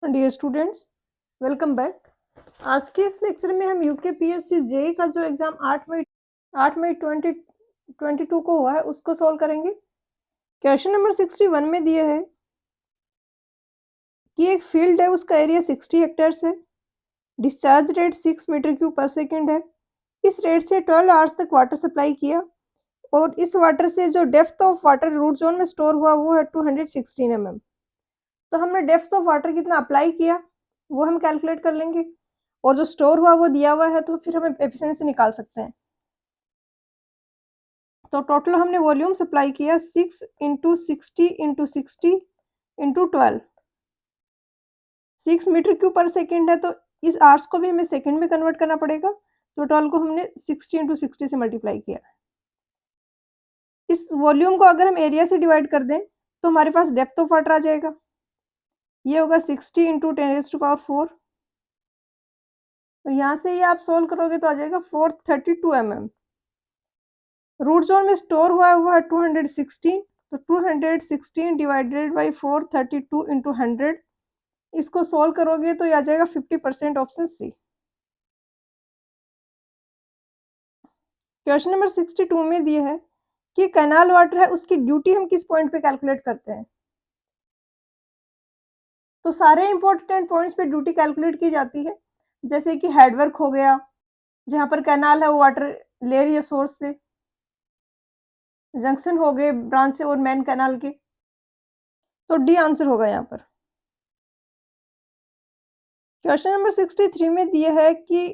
Dear students, welcome back. आज के इस लेक्चर में हम यूकेपीएससी जेई का जो एग्जाम 8 मई 2022 को हुआ है उसको सॉल्व करेंगे। क्वेश्चन नंबर 61 में दिया है कि एक फील्ड है, उसका एरिया 60 हेक्टेयर्स है, discharge rate 6 metre cube per second है। इस रेट से 12 आवर्स तक वाटर सप्लाई किया और इस वाटर से जो depth of water root zone में स्टोर हुआ वो है 216 mm। तो हमने डेप्थ ऑफ वाटर कितना अप्लाई किया वो हम कैलकुलेट कर लेंगे और जो स्टोर हुआ वो दिया हुआ है, तो फिर हम एफिशिएंसी निकाल सकते हैं। तो टोटल हमने वॉल्यूम सप्लाई किया 6 into 60 into 60 into 12, 6 metre cube per second है, तो इस आवर्स को भी हमें सेकेंड में कन्वर्ट करना पड़ेगा। तो 12 को हमने 60 इंटू 60 से मल्टीप्लाई किया। इस वॉल्यूम को अगर हम एरिया से डिवाइड कर दें तो हमारे पास डेप्थ ऑफ वाटर आ जाएगा। ये होगा 60 इंटू 10⁴। तो यहाँ से ये आप सोल्व करोगे तो आ जाएगा 432 mm। रूट जोन में स्टोर हुआ है 216, तो 216 डिवाइडेड बाई 432 इंटू 100, इसको सोल्व करोगे तो ये आ जाएगा 50%, ऑप्शन सी। क्वेश्चन नंबर 62 में दिया है कि कैनाल वाटर है, उसकी ड्यूटी हम किस पॉइंट पे कैलकुलेट करते हैं। तो सारे इंपॉर्टेंट पॉइंट्स पे ड्यूटी कैलकुलेट की जाती है, जैसे कि हेडवर्क हो गया, जहाँ पर कैनाल है वो वाटर ले रही है सोर्स से, जंक्शन हो गए ब्रांच से और मेन कैनाल के। तो डी आंसर होगा यहाँ पर। क्वेश्चन नंबर 63 में दिया है कि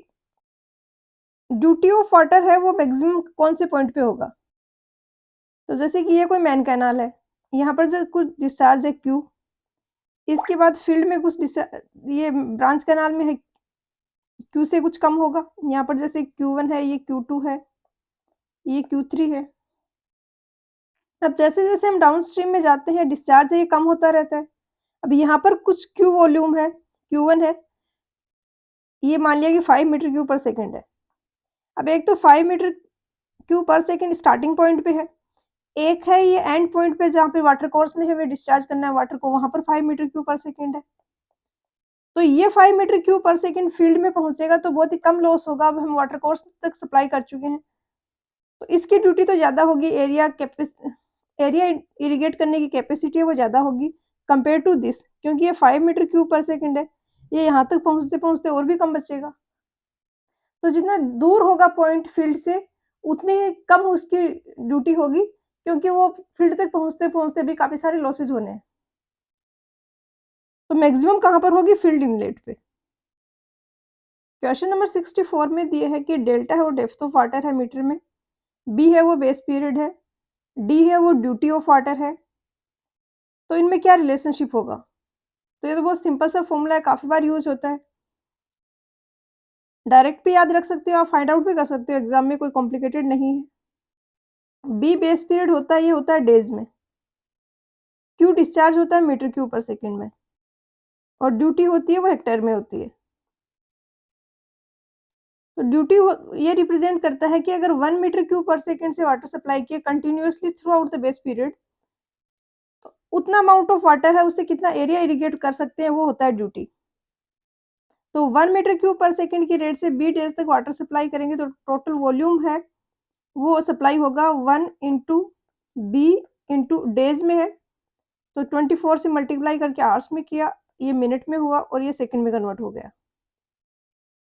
ड्यूटी ऑफ वाटर है वो मैक्सिमम कौन से पॉइंट पे होगा। तो जैसे कि ये कोई मेन कैनाल है, यहाँ पर जो कुछ डिस्चार्ज है क्यू, इसके बाद फील्ड में कुछ ये ब्रांच कैनाल में है क्यू से कुछ कम होगा। यहाँ पर जैसे Q1 है, ये Q2 है, ये Q3 है। अब जैसे जैसे हम डाउन स्ट्रीम में जाते हैं डिस्चार्ज है ये कम होता रहता है। अब यहाँ पर कुछ क्यू वॉल्यूम है, Q1 है, ये मान लिया कि 5 मीटर क्यूब पर सेकेंड है। अब एक तो 5 metre cube per second starting point पे है, एक है ये एंड पॉइंट पे जहाँ पे वाटर कोर्स में हमें डिस्चार्ज करना है वाटर को, वहां पर 5 मीटर क्यूब पर सेकेंड है। तो ये 5 metre cube per second field में पहुंचेगा तो बहुत ही कम लॉस होगा। अब हम वाटर कोर्स तक सप्लाई कर चुके हैं, तो इसकी ड्यूटी तो ज़्यादा होगी, एरिया इरिगेट करने की कैपेसिटी है वो ज़्यादा होगी कंपेयर टू दिस, क्योंकि ये 5 मीटर क्यूब पर सेकेंड है, ये यहाँ तक पहुँचते पहुँचते और भी कम बचेगा। तो जितना दूर होगा पॉइंट फील्ड से उतनी ही कम उसकी ड्यूटी होगी, क्योंकि वो फील्ड तक पहुँचते पहुँचते भी काफ़ी सारे लॉसेज होने हैं। तो मैक्सिमम कहाँ पर होगी, फील्ड इनलेट पे। क्वेश्चन नंबर 64 में दिए है कि डेल्टा है वो डेप्थ ऑफ वाटर है मीटर में, बी है वो बेस पीरियड है, डी है वो ड्यूटी ऑफ वाटर है। तो इनमें क्या रिलेशनशिप होगा। तो ये तो बहुत सिंपल सा फॉर्मूला है, काफ़ी बार यूज होता है, डायरेक्ट भी याद रख सकते हो, आप फाइंड आउट भी कर सकते हो, एग्जाम में कोई कॉम्प्लिकेटेड नहीं है। बी बेस पीरियड होता है, ये होता है डेज में, क्यू डिस्चार्ज होता है मीटर क्यूब पर सेकेंड में, और ड्यूटी होती है वो हेक्टेयर में होती है। तो ड्यूटी ये रिप्रेजेंट करता है कि अगर 1 मीटर क्यूब पर सेकेंड से वाटर सप्लाई किया continuously through out the base period, तो उतना अमाउंट ऑफ वाटर है उससे कितना एरिया इरिगेट कर सकते हैं वो होता है ड्यूटी। तो 1 मीटर क्यूब पर सेकेंड की रेट से बी डेज तक वाटर सप्लाई करेंगे तो टोटल वॉल्यूम है वो सप्लाई होगा 1 इंटू बी इंटू डेज में है, तो 24 से मल्टीप्लाई करके आवर्स में किया, ये मिनट में हुआ और ये सेकंड में कन्वर्ट हो गया।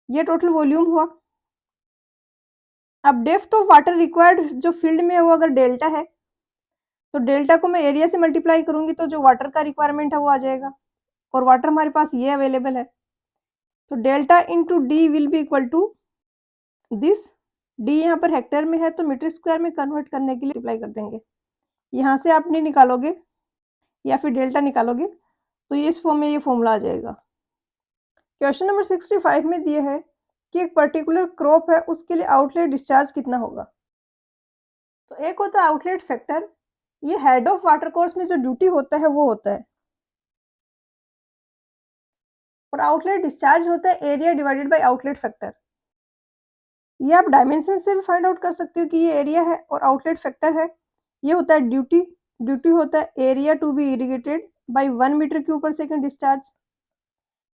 ये टोटल वॉल्यूम हुआ। अब डेप्थ ऑफ वाटर रिक्वायर्ड जो फील्ड में है वो अगर डेल्टा है, तो डेल्टा को मैं एरिया से मल्टीप्लाई करूंगी तो जो वाटर का रिक्वायरमेंट है वो आ जाएगा, और वाटर हमारे पास ये अवेलेबल है। तो delta into D will be equal to this, D यहाँ पर हेक्टेयर में है तो मीटर स्क्वायर में कन्वर्ट करने के लिए अप्लाई कर देंगे। यहाँ से आप नहीं निकालोगे या फिर डेल्टा निकालोगे तो ये इस फॉर्म में ये फॉर्मूला आ जाएगा। क्वेश्चन नंबर 65 में दिया है कि एक पर्टिकुलर क्रॉप है उसके लिए आउटलेट डिस्चार्ज कितना होगा। तो एक होता है आउटलेट फैक्टर, ये हेड ऑफ वाटर कोर्स में जो ड्यूटी होता है वो होता है, और आउटलेट डिस्चार्ज होता है area divided by outlet factor. ये आप डायमेंशन से भी फाइंड आउट कर सकते हो कि ये एरिया है और आउटलेट फैक्टर है। ये होता है ड्यूटी, ड्यूटी होता है area to be irrigated by 1 metre cube per second discharge.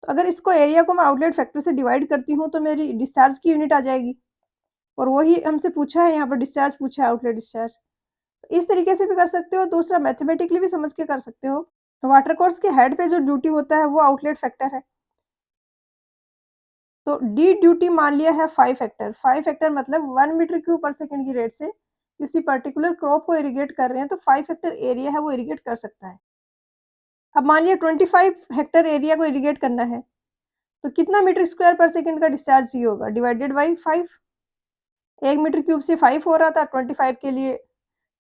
तो अगर इसको एरिया को मैं आउटलेट फैक्टर से डिवाइड करती हूँ तो मेरी डिस्चार्ज की यूनिट आ जाएगी, और वही हमसे पूछा है, यहाँ पर डिस्चार्ज पूछा है, आउटलेट डिस्चार्ज। तो इस तरीके से भी कर सकते हो, दूसरा मैथमेटिकली भी समझ के कर सकते हो। वाटर कोर्स के हेड पे जो ड्यूटी होता है वो आउटलेट फैक्टर है। तो डी ड्यूटी मान लिया है 5 फैक्टर। 5 फैक्टर मतलब 1 मीटर क्यूब पर सेकंड की रेट से किसी पर्टिकुलर क्रॉप को इरिगेट कर रहे हैं, तो 5 फैक्टर एरिया है वो इरिगेट कर सकता है। अब मान लिया 25 हेक्टेयर एरिया को इरिगेट करना है, तो कितना मीटर स्क्वायर पर सेकंड का डिस्चार्ज चाहिए होगा, डिवाइडेड बाई 5। 1 मीटर क्यूब से 5 हो रहा था, 25 के लिए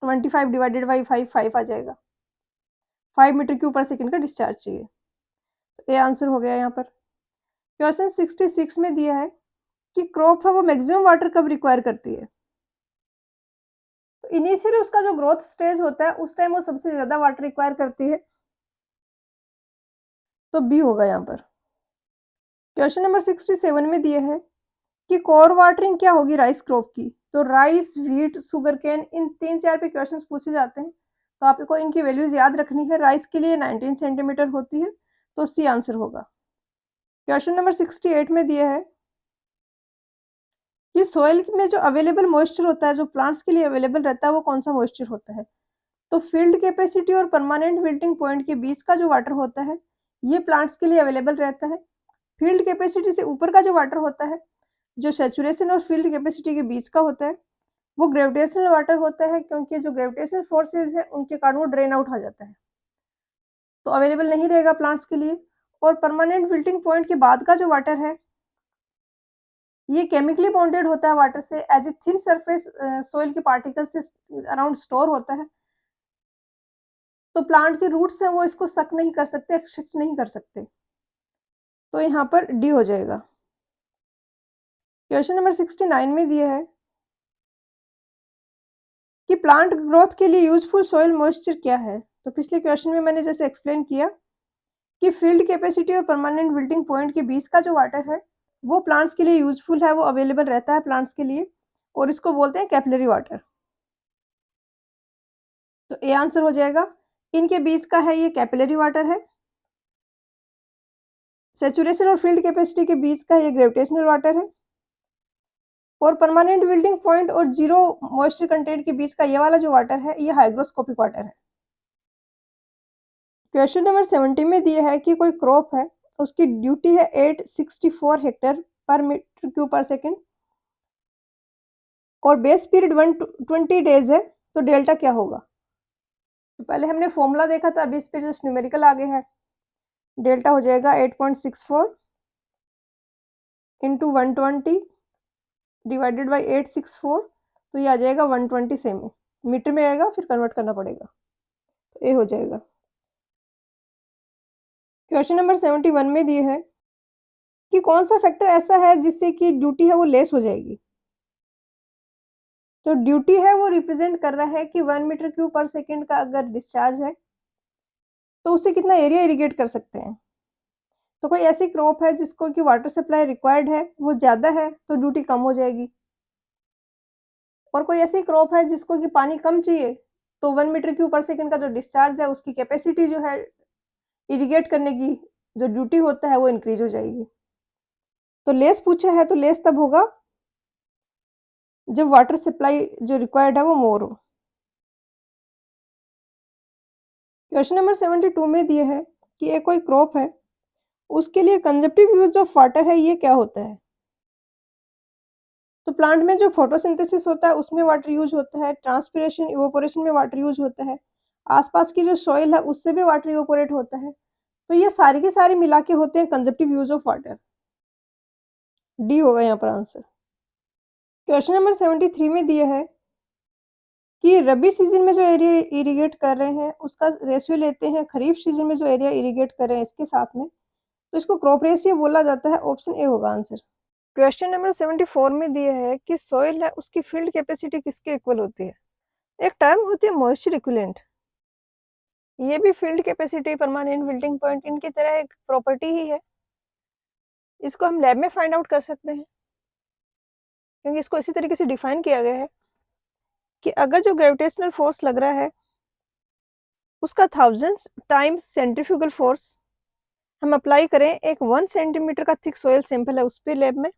25 डिवाइडेड बाई 5, 5 आ जाएगा। 5 मीटर क्यूब पर सेकंड का डिस्चार्ज चाहिए। तो ये आंसर हो गया यहाँ पर। क्वेश्चन 66 में दिया है कि क्रॉप है वो मैक्सिमम वाटर कब रिक्वायर करती है। तो इनिशियली उसका जो ग्रोथ स्टेज होता है उस टाइम वो सबसे ज़्यादा वाटर रिक्वायर करती है, तो बी होगा यहाँ पर। क्वेश्चन नंबर 67 में दिया है कि कोर वाटरिंग क्या होगी राइस क्रॉप की। तो राइस, व्हीट, शुगर केन, इन 3-4 पे क्वेश्चंस पूछे जाते हैं, तो आपको इनकी वैल्यूज याद रखनी है। राइस के लिए 19 सेंटीमीटर होती है, तो सी आंसर होगा। क्वेश्चन नंबर 68 में दिया है कि सोइल में जो अवेलेबल मॉइस्चर होता है, जो प्लांट्स के लिए अवेलेबल रहता है, वो कौन सा मॉइस्चर होता है। तो फील्ड कैपेसिटी और परमानेंट विल्टिंग पॉइंट के बीच का जो वाटर होता है, ये प्लांट्स के लिए अवेलेबल रहता है। फील्ड कैपेसिटी से ऊपर का जो वाटर होता है, जो सैचुरेशन और फील्ड कैपेसिटी के बीच का होता है, वो ग्रेविटेशनल वाटर होता है, क्योंकि जो ग्रेविटेशनल फोर्सेज है उनके कारण वो ड्रेन आउट हो जाता है, तो अवेलेबल नहीं रहेगा प्लांट्स के लिए। और परमानेंट विल्टिंग पॉइंट के बाद का जो वाटर है, ये केमिकली बॉन्डेड होता है वाटर से, as a thin surface soil के पार्टिकल्स से अराउंड स्टोर होता है, तो प्लांट के रूट्स हैं वो इसको सक नहीं कर सकते, एक्सट्रैक्ट नहीं कर सकते, तो यहाँ पर डी हो जाएगा। क्वेश्चन नंबर 69 में दिया है कि प्लांट ग्रोथ के लिए यूजफुल सॉइल मॉइस्चर क्या है। तो पिछले क्वेश्चन में मैंने जैसे एक्सप्लेन किया कि फील्ड कैपेसिटी और परमानेंट विल्टिंग पॉइंट के बीच का जो वाटर है वो प्लांट्स के लिए यूजफुल है, वो अवेलेबल रहता है प्लांट्स के लिए, और इसको बोलते हैं कैपिलरी वाटर। तो ए आंसर हो जाएगा। इनके बीच का है ये कैपिलरी वाटर है। सैचुरेशन और फील्ड कैपेसिटी के बीच का ये ग्रेविटेशनल वाटर है, और परमानेंट विल्टिंग पॉइंट और जीरो मॉइस्चर कंटेंट के बीच का ये वाला जो वाटर है ये हाइग्रोस्कोपिक वाटर है। क्वेश्चन नंबर 70 में दिया है कि कोई क्रॉप है, उसकी ड्यूटी है 864 हेक्टेयर पर मीटर क्यूब पर सेकेंड, और बेस पीरियड 120 डेज है, तो डेल्टा क्या होगा। तो पहले हमने फॉर्मूला देखा था, अभी इस पे जस्ट न्यूमेरिकल आगे है। डेल्टा हो जाएगा 8.64 इंटू 120 डिवाइडेड बाई 864, तो ये आ जाएगा 120 सेमी, मीटर में आएगा, फिर कन्वर्ट करना पड़ेगा, तो ए हो जाएगा। क्वेश्चन नंबर 71 में दिए है कि कौन सा फैक्टर ऐसा है जिससे कि ड्यूटी है वो लेस हो जाएगी। तो ड्यूटी है वो रिप्रेजेंट कर रहा है कि 1 मीटर क्यूब पर सेकेंड का अगर डिस्चार्ज है तो उससे कितना एरिया इरिगेट कर सकते हैं। तो कोई ऐसी क्रॉप है जिसको कि वाटर सप्लाई रिक्वायर्ड है वो ज़्यादा है, तो ड्यूटी कम हो जाएगी। और कोई ऐसी क्रॉप है जिसको कि पानी कम चाहिए, तो 1 मीटर क्यूब पर सेकेंड का जो डिस्चार्ज है उसकी कैपेसिटी जो है इरिगेट करने की जो ड्यूटी होता है वो इंक्रीज हो जाएगी। तो लेस पूछा है, तो लेस तब होगा जब वाटर सप्लाई जो रिक्वायर्ड है वो मोर हो। क्वेश्चन नंबर 72 में दिया है कि एक कोई क्रॉप है, उसके लिए कंजप्टिव यूज ऑफ वाटर है, ये क्या होता है। तो प्लांट में जो फोटोसिंथेसिस होता है उसमें वाटर यूज होता है, ट्रांसपिरेशन इवोपोरेशन में वाटर यूज होता है, आसपास की जो सॉइल है उससे भी वाटर इवोपोरेट होता है, तो ये सारी की सारी मिला के होते हैं कंजप्टिव यूज ऑफ वाटर। डी होगा यहाँ पर आंसर। क्वेश्चन नंबर 73 में दिया है कि रबी सीजन में जो एरिया इरिगेट कर रहे हैं उसका रेशियो लेते हैं खरीफ सीजन में जो एरिया इरिगेट कर रहे हैं इसके साथ में, तो इसको क्रॉप रेशियो बोला जाता है। ऑप्शन ए होगा आंसर। क्वेश्चन नंबर 74 में दिया है कि सॉइल है उसकी फील्ड कैपेसिटी किसके इक्वल होती है। एक टर्म होती है मॉइस्चर इक्विवेलेंट, ये भी field capacity, permanent wilting point, इनकी तरह एक प्रॉपर्टी ही है। इसको हम लैब में फाइंड आउट कर सकते हैं, क्योंकि इसको इसी तरीके से डिफाइन किया गया है कि अगर जो ग्रेविटेशनल फोर्स लग रहा है उसका 1000 टाइम्स सेंट्रीफ्यूगल फोर्स हम अप्लाई करें, एक 1 सेंटीमीटर का थिक सॉइल सैंपल है उस पे लैब में,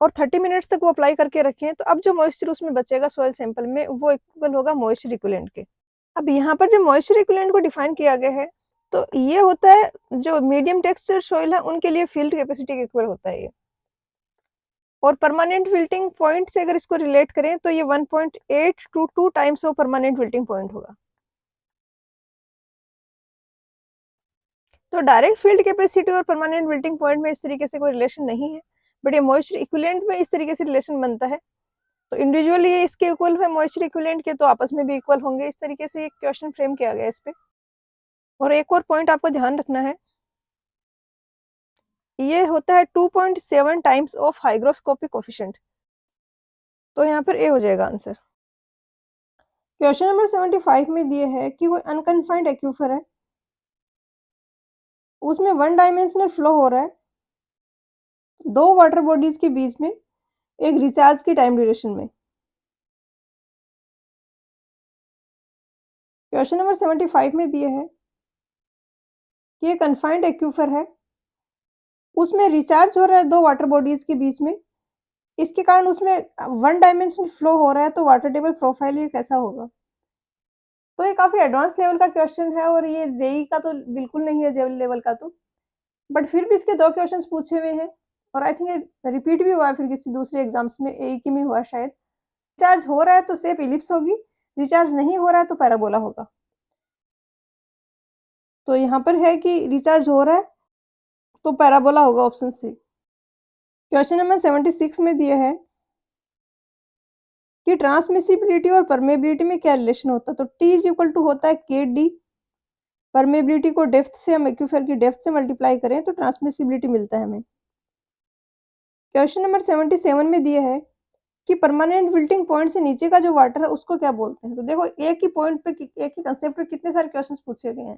और 30 मिनट्स तक वो अप्लाई करके रखें, तो अब जो मॉइस्चर उसमें बचेगा सॉइल सैंपल में, वो इक्वल होगा मॉइस्चर इक्विवेलेंट के। अब यहाँ पर जो मॉइस्चर इक्विवेलेंट को डिफाइन किया गया है, तो ये होता है जो मीडियम टेक्सचर सॉइल है उनके लिए फील्ड कैपेसिटी के इक्वल होता है ये। और परमानेंट विल्टिंग पॉइंट से अगर इसको रिलेट करें तो ये 1.8 to 2 times of permanent wilting point होगा। तो डायरेक्ट फील्ड कैपेसिटी और परमानेंट विल्टिंग पॉइंट में इस तरीके से कोई रिलेशन नहीं है, बट ये मॉइस्चर इक्विवेलेंट में इस तरीके से रिलेशन बनता है। तो इंडिविजुअली ये इसके इक्वल है मॉइस्चर इक्विवेलेंट के, तो आपस में भी इक्वल होंगे। इस तरीके से एक क्वेश्चन फ्रेम किया गया है इस पे। और एक और पॉइंट आपको ध्यान रखना है, ये होता है 2.7 टाइम्स ऑफ हाइग्रोस्कोपिक कोफिशिएंट। तो यहाँ पर ए हो जाएगा आंसर। क्वेश्चन नंबर 75 में दिए है कि वो अनकन्फाइंड एक्यूफर है, उसमें 1 डायमेंशनल फ्लो हो रहा है 2 वाटर बॉडीज के बीच में एक रिचार्ज की टाइम ड्यूरेशन में। क्वेश्चन नंबर 75 में दिए है कि ये कन्फाइंड एक्यूफर है, उसमें रिचार्ज हो रहा है 2 वाटर बॉडीज के बीच में, इसके कारण उसमें 1 डायमेंशनल फ्लो हो रहा है, तो वाटर टेबल प्रोफाइल ये कैसा होगा? तो ये काफ़ी एडवांस लेवल का क्वेश्चन है, और ये जेईई का तो बिल्कुल नहीं है, जेईई लेवल का तो, बट फिर भी इसके 2 क्वेश्चंस पूछे हुए हैं, और आई थिंक ये रिपीट भी हुआ है फिर किसी दूसरे एग्जाम्स में, एई की में हुआ है शायद। रिचार्ज हो रहा है तो शेप इलिप्स होगी, रिचार्ज नहीं हो रहा है तो पैराबोला होगा। तो यहाँ पर है कि रिचार्ज हो रहा है तो पैराबोला होगा, ऑप्शन सी। क्वेश्चन नंबर 76 में दिया है कि ट्रांसमिसिबिलिटी और परमेबिलिटी में क्या रिलेशन होता है? तो टी इज इक्वल टू होता है के डी, परमेबिलिटी को डेप्थ से, हम एक्यूफर की डेप्थ से मल्टीप्लाई करें तो ट्रांसमिसिबिलिटी मिलता है हमें। क्वेश्चन नंबर 77 में दिया है कि परमानेंट विल्टिंग पॉइंट से नीचे का जो वाटर है उसको क्या बोलते हैं? तो देखो एक ही पॉइंट पे, एक ही कंसेप्ट पे कितने सारे क्वेश्चंस पूछे गए हैं,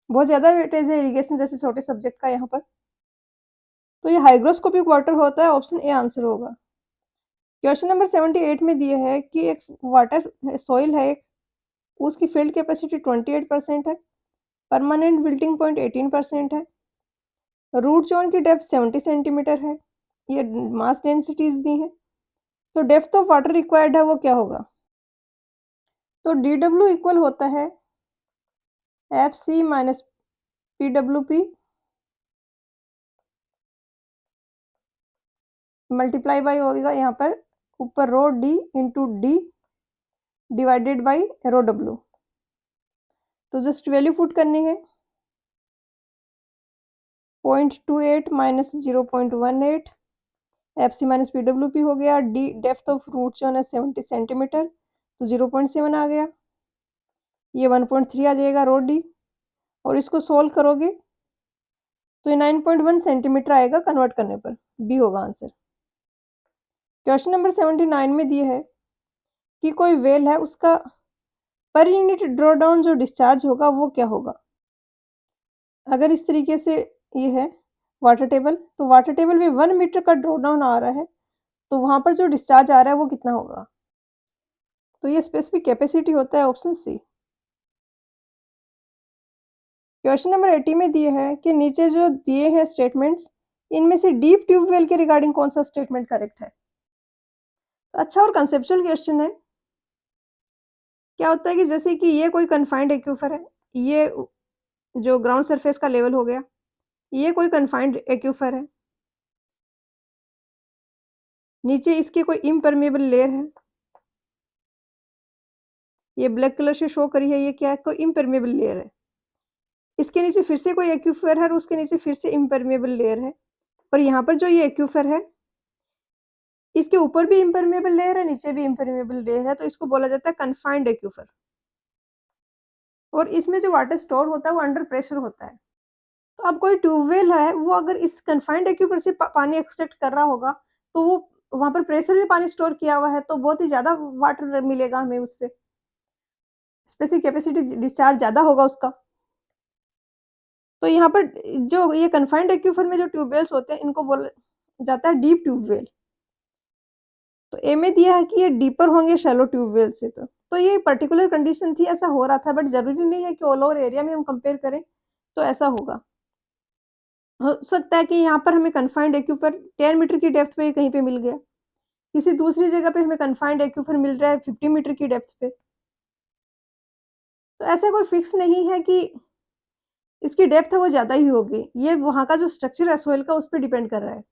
बहुत ज्यादा वेटेज है इरिगेशन जैसे छोटे सब्जेक्ट का यहाँ पर। तो ये हाइग्रोस्कोपिक वाटर होता है, ऑप्शन ए आंसर होगा। क्वेश्चन नंबर 78 में दिया है कि एक वाटर सॉइल है एक, उसकी फील्ड कैपेसिटी 28% है, परमानेंट विल्टिंग पॉइंट 18% है, रूट जोन की डेप्थ 70 सेंटीमीटर है, ये मास डेंसिटीज दी हैं, तो डेप्थ ऑफ वाटर रिक्वायर्ड है वो क्या होगा? तो डी डब्ल्यू इक्वल होता है F C minus P W P multiply by होगा यहाँ पर ऊपर rho D into D divided by rho W. तो जस्ट वैल्यू पुट करनी है, 0.28 minus 0.18, F C minus P W P हो गया, डी डेप्थ ऑफ रूट जो है 70 सेंटीमीटर, तो 0.7 आ गया, ये 1.3 आ जाएगा रो डी, और इसको सोल्व करोगे तो ये 9.1 सेंटीमीटर आएगा कन्वर्ट करने पर, बी होगा आंसर। क्वेश्चन नंबर 79 में दिया है कि कोई वेल है, उसका पर यूनिट ड्रॉ डाउन जो डिस्चार्ज होगा वो क्या होगा? अगर इस तरीके से ये है वाटर टेबल, तो वाटर टेबल में 1 मीटर का ड्रॉ डाउन आ रहा है, तो वहां पर जो डिस्चार्ज आ रहा है वो कितना होगा? तो ये स्पेसिफिक कैपेसिटी होता है, ऑप्शन सी। क्वेश्चन नंबर 80 में दिए है कि नीचे जो दिए हैं स्टेटमेंट्स, इनमें से डीप ट्यूबवेल के रिगार्डिंग कौन सा स्टेटमेंट करेक्ट है? अच्छा और कंसेप्चुअल क्वेश्चन है। क्या होता है कि जैसे कि ये कोई कन्फाइंड एक्यूफर है, ये जो ग्राउंड सरफेस का लेवल हो गया, ये कोई कन्फाइंड एक्यूफर है, नीचे इसके कोई इम्परमेबल लेयर है, ये ब्लैक कलर से शो करी है, ये क्या है? कोई इम्परमेबल लेयर है। इसके नीचे फिर से कोई एक्यूफर है, और उसके नीचे फिर से इम्परमेबल लेयर है, और यहाँ पर जो ये एक्यूफर है, इसके ऊपर भी इम्परमेबल लेयर है, नीचे भी इम्परमेबल लेयर है, तो इसको बोला जाता है कन्फाइंड एक्यूफर। और इसमें जो वाटर स्टोर होता है वो अंडर प्रेशर होता है। तो अब कोई ट्यूबवेल है, वो अगर इस कन्फाइंड एक्यूफर से पानी एक्सट्रैक्ट कर रहा होगा, तो वो वहां पर प्रेशर में पानी स्टोर किया हुआ है, तो बहुत ही ज्यादा वाटर मिलेगा हमें उससे, स्पेसिफिक कैपेसिटी डिस्चार्ज ज्यादा होगा उसका। तो यहाँ पर जो ये कन्फाइंड एक्यूफर में जो ट्यूबवेल्स होते हैं, इनको बोला जाता है डीप ट्यूबवेल। तो ए में दिया है कि ये डीपर होंगे शैलो ट्यूबवेल से। तो ये पर्टिकुलर कंडीशन थी, ऐसा हो रहा था, बट जरूरी नहीं है कि ऑल ओवर एरिया में हम कंपेयर करें। तो ऐसा होगा। हो सकता है कि यहाँ पर हमें कन्फाइंड एक्यूफर 10 मीटर की डेप्थ पे कहीं पे मिल गया। किसी दूसरी जगह पे हमें कन्फाइंड एक्यूफर मिल रहा है 50 मीटर की डेप्थ पे। तो ऐसा कोई फिक्स नहीं है कि इसकी डेप्थ है वो ज़्यादा ही होगी। ये वहाँ का जो स्ट्रक्चर है सोइल का उस पे डिपेंड कर रहा है।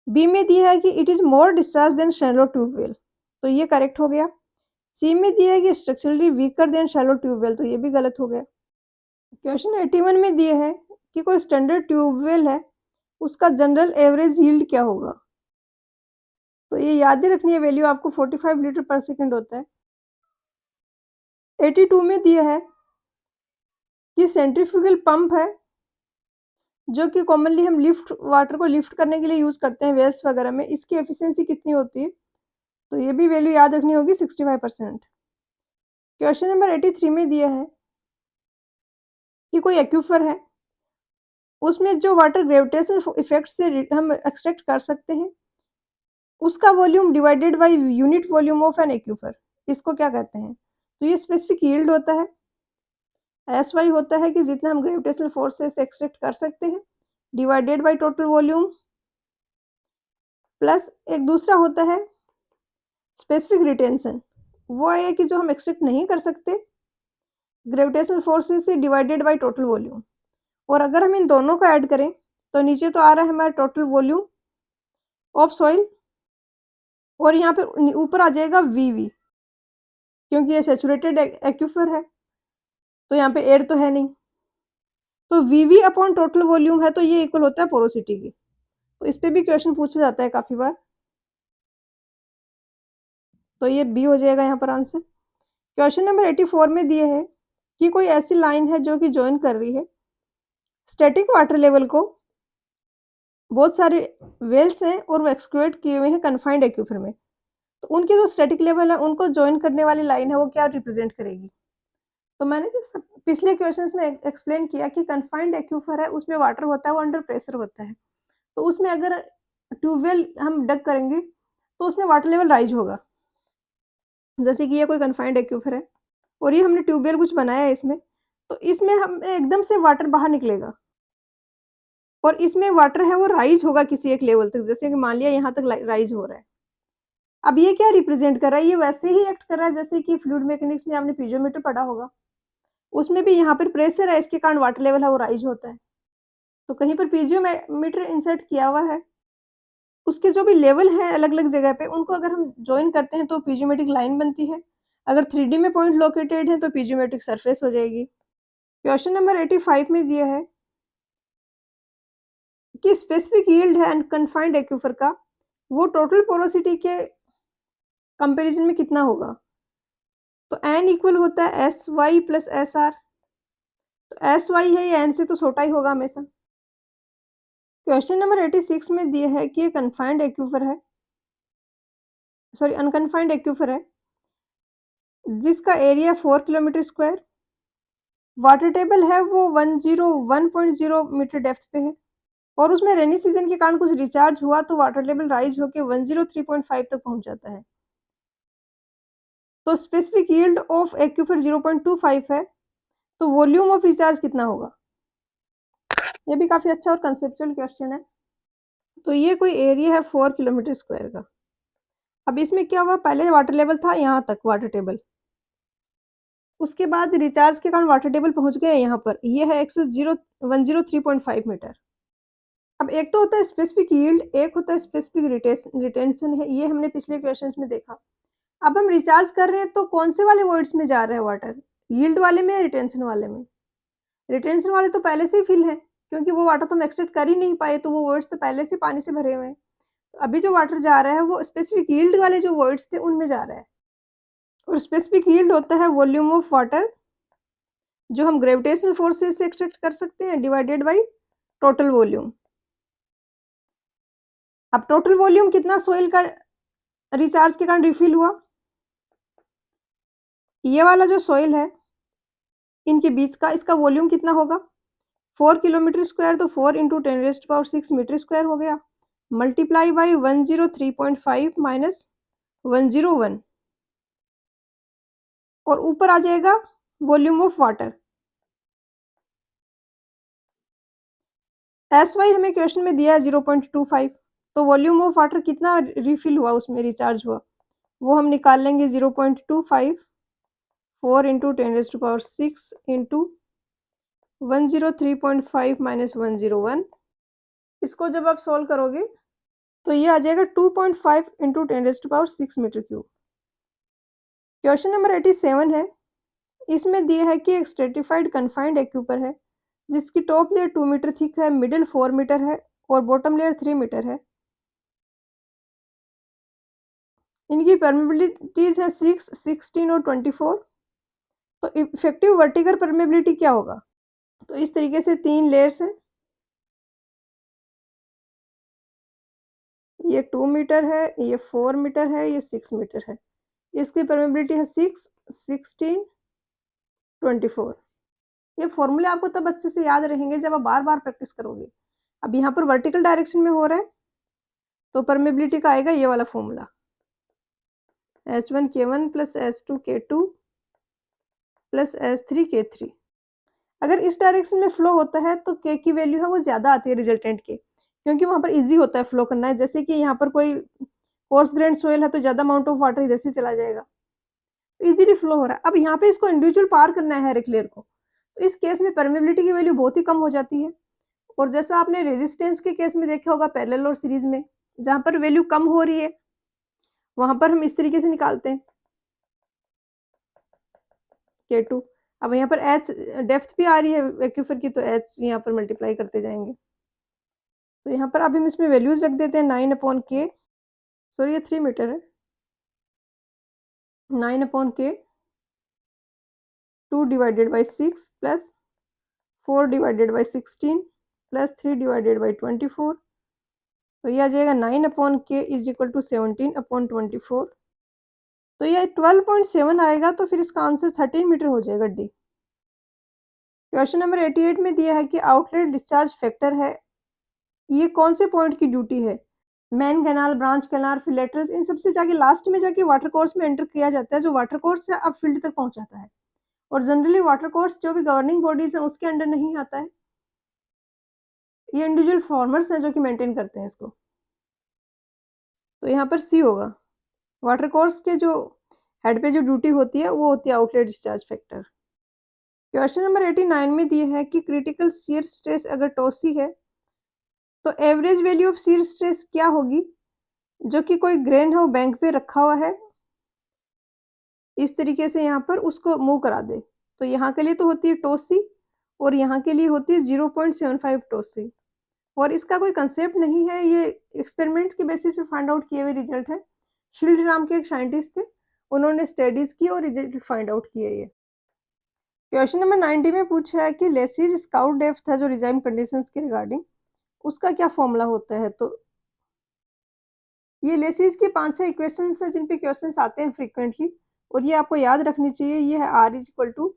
बी में दिया है कि it is more discharge than shallow tubewell, तो ये करेक्ट हो गया। सी में दिया है कि structurally weaker than shallow tubewell, तो ये भी गलत हो गया। क्वेश्चन 81 में दिए है कि कोई स्टैंडर्ड ट्यूबवेल है, उसका जनरल एवरेज यील्ड क्या होगा? तो ये याद ही रखनी है वैल्यू आपको 45 लीटर पर सेकंड होता है। 82 में दिया है कि सेंट्रीफ्यूगल पंप है, जो कि कॉमनली हम वाटर को लिफ्ट करने के लिए यूज़ करते हैं वेल्स वगैरह में, इसकी एफिशिएंसी कितनी होती है? तो ये भी वैल्यू याद रखनी होगी 65%। क्वेश्चन नंबर 83 में दिया है कि कोई एक्यूफर है, उसमें जो वाटर ग्रेविटेशनल इफेक्ट से हम एक्सट्रैक्ट कर सकते हैं, उसका volume divided by unit volume of an aquifer, इसको क्या कहते हैं? तो ये स्पेसिफिक यील्ड होता है। एसवाई होता है कि जितना हम ग्रेविटेशनल फोर्स से एक्सट्रैक्ट कर सकते हैं, divided by total volume, plus एक दूसरा होता है स्पेसिफिक रिटेंशन, वो है कि जो हम एक्सट्रैक्ट नहीं कर सकते ग्रेविटेशनल फोर्सेस से डिवाइडेड बाय टोटल वॉल्यूम। और अगर हम इन दोनों को ऐड करें तो नीचे तो आ रहा है हमारा टोटल वॉल्यूम ऑफ सॉइल, और यहाँ पे ऊपर आ जाएगा वीवी, क्योंकि ये सैचुरेटेड एक्यूफर है तो यहाँ पे एयर तो है नहीं, तो वीवी अपॉन टोटल वॉल्यूम है तो ये इक्वल होता है पोरोसिटी की। तो इस पे भी क्वेश्चन पूछा जाता है काफ़ी बार, तो ये बी हो जाएगा यहाँ पर आंसर। क्वेश्चन नंबर 84 में दिए है कि कोई ऐसी लाइन है जो कि जॉइन कर रही है स्टैटिक वाटर लेवल को, बहुत सारे वेल्स हैं और वो एक्सक्लूड किए हुए हैं कन्फाइंड एक्यूफर में, तो उनके जो स्टैटिक लेवल है उनको जॉइन करने वाली लाइन है वो क्या रिप्रेजेंट करेगी? तो मैंने जो पिछले क्वेश्चंस में एक्सप्लेन किया कि कन्फाइंड एक्यूफर है उसमें वाटर होता है वो अंडर प्रेशर होता है, तो उसमें अगर ट्यूबवेल हम डग करेंगे तो उसमें वाटर लेवल राइज होगा। जैसे कि ये कोई कन्फाइंड एक्यूफर है और ये हमने ट्यूबवेल कुछ बनाया है इसमें, तो इसमें हम एकदम से वाटर बाहर निकलेगा और इसमें वाटर है वो राइज होगा किसी एक लेवल तक, जैसे कि मान लिया यहाँ तक राइज हो रहा है। अब ये क्या रिप्रेजेंट कर रहा है? ये वैसे ही एक्ट कर रहा है जैसे कि फ्लूइड मैकेनिक्स में आपने पीजोमीटर पढ़ा होगा, उसमें भी यहाँ पर प्रेशर है, इसके कारण वाटर लेवल है वो राइज होता है। तो कहीं पर पीजियोमीटर इंसर्ट किया हुआ है, उसके जो भी लेवल हैं अलग-अलग जगह पे उनको अगर हम जॉइन करते हैं तो पीजियोमेट्रिक लाइन बनती है। अगर 3D में पॉइंट लोकेटेड है तो पीजियोमेट्रिक सरफेस हो जाएगी। क्वेश्चन नंबर 85 में दिया है कि स्पेसिफिक यील्ड है अनकन्फाइंड एक्यूफर का, वो टोटल पोरोसिटी के कंपैरिजन में कितना होगा? तो n इक्वल होता है SY प्लस SR, तो SY है ये n से तो छोटा ही होगा हमेशा। क्वेश्चन नंबर 86 में दिया है कि ये कन्फाइंड एक्यूफर है, सॉरी अनकन्फाइंड एक्यूफर है, जिसका area 4 kilometre square, water table है वो 101.0 मीटर डेप्थ पे है और उसमें रेनी सीजन के कारण कुछ रिचार्ज हुआ तो वाटर लेवल राइज होकर 103.5 तक पहुंच जाता है। तो स्पेसिफिक यील्ड ऑफ एक्यूफर 0.25 है, तो वॉल्यूम ऑफ रिचार्ज कितना होगा? ये भी काफी अच्छा और कंसेप्चुअल क्वेश्चन है। तो ये कोई एरिया है 4 किलोमीटर स्क्वायर का। अब इसमें क्या हुआ, पहले वाटर लेवल था यहाँ तक वाटर टेबल, उसके बाद रिचार्ज के कारण वाटर टेबल पहुंच गया यहाँ पर, ये है 103.5 मीटर। अब एक तो होता है स्पेसिफिक यील्ड, एक होता है स्पेसिफिक रिटेंशन है, ये हमने पिछले क्वेश्चंस में देखा। अब हम रिचार्ज कर रहे हैं तो कौन से वाले वर्ड्स में जा रहा है वाटर, यील्ड वाले में या रिटेंशन वाले में? रिटेंशन वाले तो पहले से ही फिल है, क्योंकि वो वाटर तो हम एक्सट्रैक्ट कर ही नहीं पाए, तो वो वर्ड्स तो पहले से पानी से भरे हुए हैं। तो अभी जो वाटर जा रहा है वो स्पेसिफिक यील्ड वाले जो वर्ड्स थे उनमें जा रहा है, और स्पेसिफिक यील्ड होता है वॉल्यूम ऑफ वाटर जो हम ग्रेविटेशनल फोर्सेस से एक्सट्रैक्ट कर सकते हैं डिवाइडेड बाई टोटल वॉल्यूम। अब टोटल वॉल्यूम कितना सोइल का रिचार्ज के कारण रिफिल हुआ? ये वाला जो सोइल है इनके बीच का, इसका वॉल्यूम कितना होगा? 4 किलोमीटर स्क्वायर, तो 4 इंटू 10⁻6 मीटर स्क्वायर हो गया, मल्टीप्लाई बाई 103.5 माइनस 101, और ऊपर आ जाएगा वॉल्यूम ऑफ वाटर। SY हमें क्वेश्चन में दिया है 0.25, तो वॉल्यूम ऑफ वाटर कितना रिफिल हुआ, उसमें रिचार्ज हुआ, वो हम निकाल लेंगे 0.25 4 इंटू 10⁻6 इंटू 103.5 माइनस 101। इसको जब आप सोल्व करोगे तो ये आ जाएगा 2.5 into 10⁻6 metre cube. Question number 87 है। इसमें दिया है कि एक स्ट्रेटिफाइड कन्फाइंड एक्यूपर है जिसकी टॉप लेयर 2 मीटर थिक है, मिडिल 4 मीटर है और बॉटम लेयर 3 मीटर है। इनकी परमेबिलिटीज है 6, 16 और 24। तो इफेक्टिव वर्टिकल परमेबिलिटी क्या होगा? तो इस तरीके से 3 लेयर्स हैं, ये 2 मीटर है, ये 4 मीटर है, ये 6 मीटर है। इसकी परमेबिलिटी है 6, 16, 24। ये फॉर्मूले आपको तब अच्छे से याद रहेंगे जब आप बार-बार प्रैक्टिस करोगे। अब यहाँ पर वर्टिकल डायरेक्शन में हो रहा है, तो परमेबिलिटी का आएगा ये वाला formula, H1K1 plus H2K2 plus H3K3। अगर इस डायरेक्शन में फ्लो होता है तो K की वैल्यू है वो ज़्यादा आती है रिजल्टेंट के, क्योंकि वहाँ पर ईज़ी होता है फ्लो करना है। जैसे कि यहाँ पर कोई कोर्स ग्रेन सोइल है तो ज़्यादा अमाउंट ऑफ वाटर इधर से चला जाएगा, ईज़िली फ्लो हो रहा है। अब यहाँ पे इसको इंडिविजुअल पार करना है हर एक लेयर को, तो इस केस में परमेबिलिटी की वैल्यू बहुत ही कम हो जाती है। और जैसा आपने रेजिस्टेंस के केस में देखा होगा पैरेलल और सीरीज में, जहाँ पर वैल्यू कम हो रही है वहाँ पर हम इस तरीके से निकालते हैं K2। अब यहाँ पर H डेप्थ भी आ रही है एक्यूफर की, तो H यहाँ पर मल्टीप्लाई करते जाएंगे। तो यहाँ पर अब हम इसमें वैल्यूज रख देते हैं 9/K, सॉरी ये 3 मीटर है, 9/K 2 divided by 6 plus 4 divided by 16 plus 3 divided by 24। तो ये आ जाएगा 9/K इज इक्वल टू 17/24। तो ये 12.7 आएगा, तो फिर इसका आंसर 13 मीटर हो जाएगा डी। क्वेश्चन नंबर 88 में दिया है कि आउटलेट डिस्चार्ज फैक्टर है, ये कौन से पॉइंट की ड्यूटी है? मेन कैनाल, ब्रांच कैनाल, फिलेटर्स, इन सबसे जाके लास्ट में जाके वाटर कोर्स में एंटर किया जाता है, जो वाटर कोर्स से अब फील्ड तक पहुंचाता है। और जनरली वाटर कोर्स जो भी गवर्निंग बॉडीज है उसके अंडर नहीं आता है, ये इंडिविजुअल फार्मर्स हैं जो कि मेंटेन करते हैं इसको। तो यहाँ पर सी होगा, वाटर कोर्स के जो हेड पे जो ड्यूटी होती है वो होती है outlet discharge factor. Question number 89 में दिया है कि क्रिटिकल शियर स्ट्रेस अगर टॉसी है तो average value of shear stress क्या होगी, जो कि कोई ग्रेन है वो बैंक पे रखा हुआ है, इस तरीके से यहाँ पर उसको मूव करा दे। तो यहाँ के लिए तो होती है टॉसी और यहाँ के लिए होती है 0.75 टॉसी। और इसका कोई कंसेप्ट नहीं है, ये एक्सपेरिमेंट के बेसिस पे फाइंड आउट किए हुए रिजल्ट है। शील्ड नाम के एक साइंटिस्ट थे, उन्होंने स्टडीज की और रिजल्ट फाइंड आउट किए ये। क्वेश्चन नंबर 90 में पूछा है कि लेसिज स्काउट डेप्थ है जो रिजाइम कंडीशंस के रिगार्डिंग, उसका क्या फॉर्मूला होता है? तो ये लेसिज की 5-6 इक्वेशंस हैं जिन पे क्वेश्चंस आते हैं फ्रीक्वेंटली, और ये आपको याद रखनी चाहिए। ये है R is equal to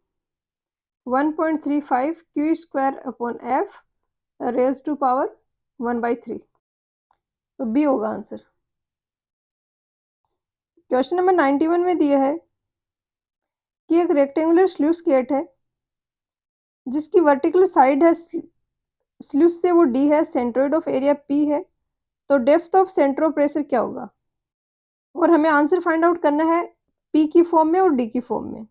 1.35 Q square upon F raise to power 1/3। तो बी होगा आंसर। क्वेश्चन नंबर 91 में दिया है कि एक रेक्टेंगुलर स्लूस गेट है जिसकी वर्टिकल साइड है स्लूस से वो डी है, सेंट्रोइड ऑफ एरिया पी है, तो depth of centre of pressure क्या होगा? और हमें आंसर फाइंड आउट करना है पी की फॉर्म में और डी की फॉर्म में।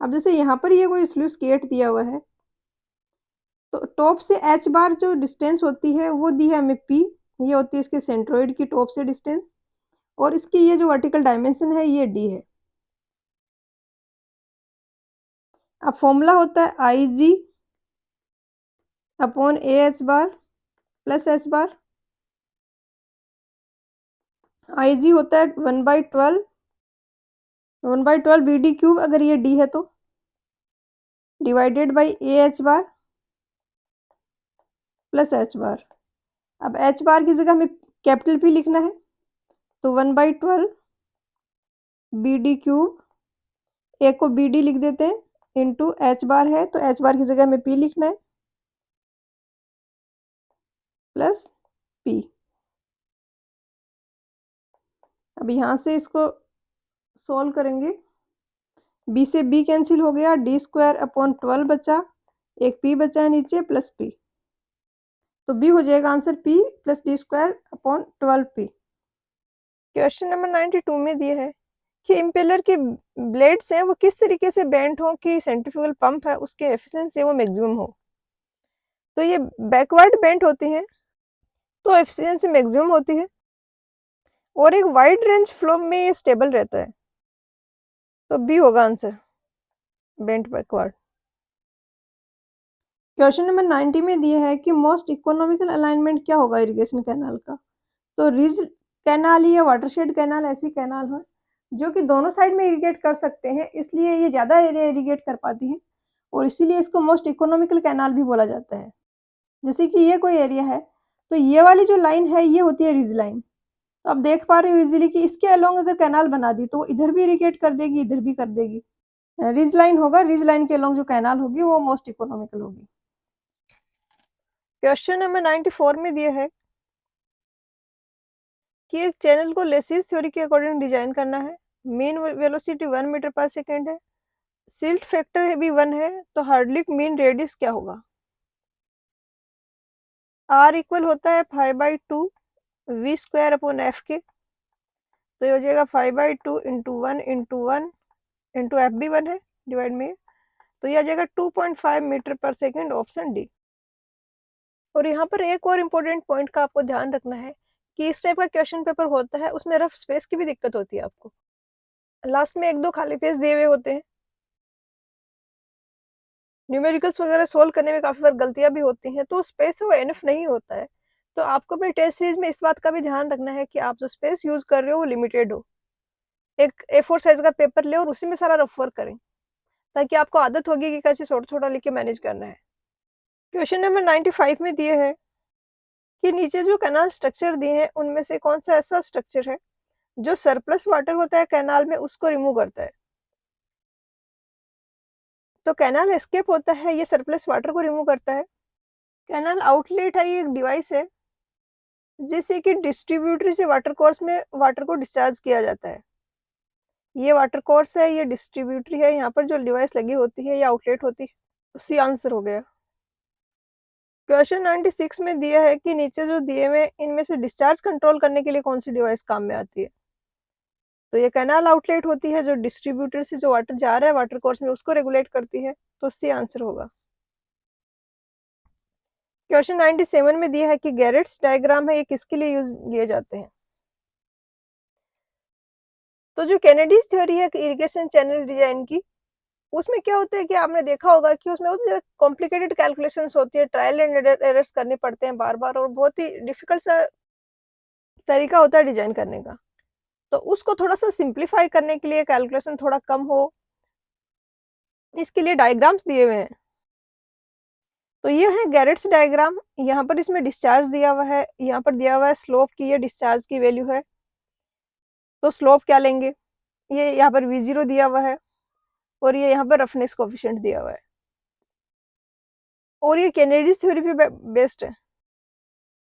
अब जैसे यहाँ पर ये कोई स्लूस गेट दिया हुआ है, तो टॉप से एच बार जो डिस्टेंस होती है वो दी है हमें पी, ये होती है इसके सेंट्रोइड की टॉप से डिस्टेंस, और इसकी ये जो वर्टिकल डायमेंशन है ये डी है। अब फॉर्मूला होता है I G upon A H bar plus H bar. I G होता है 1/12 बी डी क्यूब, अगर ये डी है तो, divided by a H bar plus H bar. अब एच बार की जगह हमें कैपिटल पी लिखना है, तो 1/12 बी डी क्यूब, ए को बी डी लिख देते हैं, इंटू एच बार है तो एच बार की जगह हमें पी लिखना है प्लस पी। अब यहाँ से इसको सॉल्व करेंगे, बी से बी कैंसिल हो गया, डी स्क्वायर अपॉन 12 बचा, एक पी बचा है नीचे प्लस पी। तो बी हो जाएगा answer p plus D square upon 12p। Question number 92 में दिया है कि इम्पेलर के ब्लेड्स हैं वो किस तरीके से बेंट हो कि सेंट्रीफ्यूगल पंप है उसके एफिशिएंसी वो मैक्सिमम हो। तो ये बैकवर्ड बेंट होती हैं तो एफिशिएंसी मैक्सिमम होती है और एक वाइड रेंज फ्लो में ये स्टेबल रहता है। तो बी होगा answer, bent backward. Question number 90 में दिया है कि मोस्ट इकोनॉमिकल अलाइनमेंट क्या होगा इरिगेशन कैनाल का। तो रिज कैनाल या वाटरशेड कैनाल ऐसी कैनाल है जो कि दोनों साइड में इरिगेट कर सकते हैं, इसलिए ये ज़्यादा एरिया इरिगेट कर पाती है और इसीलिए इसको मोस्ट इकोनॉमिकल कैनाल भी बोला जाता है। जैसे कि ये कोई एरिया है तो ये वाली जो लाइन है ये होती है रिज लाइन। तो आप देख पा रहे हो इजीली कि इसके अलोंग अगर कैनाल बना दी तो इधर भी इरिगेट कर देगी, इधर भी कर देगी। रिज लाइन होगा, रिज लाइन के अलोंग जो कैनाल होगी वो मोस्ट इकोनॉमिकल होगी। क्वेश्चन नंबर 94 में दिया है कि एक चैनल को लेसिस थ्योरी के अकॉर्डिंग डिजाइन करना है। मीन वेलोसिटी 1 मीटर पर सेकेंड है, सिल्ट फैक्टर भी 1 है, तो हार्डलिक मीन रेडियस क्या होगा। आर इक्वल होता है 5/2 वी स्क्वायर अपॉन एफ के। तो ये हो जाएगा 5/2 इंटू 1 इंटू एफ भी 1 है डिवाइड में, तो ये आ जाएगा 2.5 मीटर पर सेकेंड, ऑप्शन डी। और यहाँ पर एक और इम्पोर्टेंट पॉइंट का आपको ध्यान रखना है कि इस टाइप का क्वेश्चन पेपर होता है उसमें रफ स्पेस की भी दिक्कत होती है। आपको लास्ट में 1-2 खाली पेज दिए हुए होते हैं, न्यूमेरिकल्स वगैरह सोल्व करने में काफी बार गलतियां भी होती हैं, तो स्पेस वो एनफ नहीं होता है। तो आपको अपने टेस्ट सीरीज में इस बात का भी ध्यान रखना है कि आप जो स्पेस यूज कर रहे हो वो लिमिटेड हो। एक A4 साइज का पेपर ले और उसी में सारा रफ वर्क करें ताकि आपको आदत होगी कि कैसे छोटा छोटा लिख के मैनेज करना है। क्वेश्चन नंबर 95 में दिए है कि नीचे जो कैनाल स्ट्रक्चर दिए हैं उनमें से कौन सा ऐसा स्ट्रक्चर है जो सरप्लस वाटर होता है कैनाल में उसको रिमूव करता है। तो कैनाल एस्केप होता है, ये सरप्लस वाटर को रिमूव करता है। कैनाल आउटलेट है, ये एक डिवाइस है जिससे कि डिस्ट्रीब्यूटर से वाटर कोर्स में वाटर को डिस्चार्ज किया जाता है। ये वाटर कोर्स है, ये डिस्ट्रीब्यूटरी है, यहाँ पर जो डिवाइस लगी होती है ये आउटलेट होती है। उसी आंसर हो गया। क्वेश्चन 96 में दिया है कि नीचे जो दिए हुए इनमें से डिस्चार्ज कंट्रोल करने के लिए कौन सी डिवाइस काम में आती है। तो ये कैनाल आउटलेट होती है जो डिस्ट्रीब्यूटर से जो वाटर जा रहा है वाटर कोर्स में उसको रेगुलेट करती है, तो सी आंसर होगा। क्वेश्चन 97 में दिया है कि गैरेट्स डायग्राम है, ये किसके लिए यूज किए जाते हैं। तो जो कैनेडीज थ्योरी है इरिगेशन चैनल डिजाइन की, उसमें क्या होता है कि आपने देखा होगा कि उसमें बहुत ज्यादा कॉम्प्लिकेटेड कैलकुलेशंस होती है, ट्रायल एंड एरर्स करने पड़ते हैं बार बार और बहुत ही डिफिकल्ट सा तरीका होता है डिजाइन करने का। तो उसको थोड़ा सा सिंप्लीफाई करने के लिए, कैलकुलेशन थोड़ा कम हो, इसके लिए डायग्राम्स दिए हुए हैं। तो ये है गैरेट्स डायग्राम। यहाँ पर इसमें डिस्चार्ज दिया हुआ है, यहाँ पर दिया हुआ है स्लोप की, ये डिस्चार्ज की वैल्यू है। तो स्लोप क्या लेंगे, ये यहाँ पर V0 दिया हुआ है और ये यहाँ पर रफनेस कोफिशिएंट दिया हुआ है और ये कैनेडीज थ्योरी पे बेस्ड है।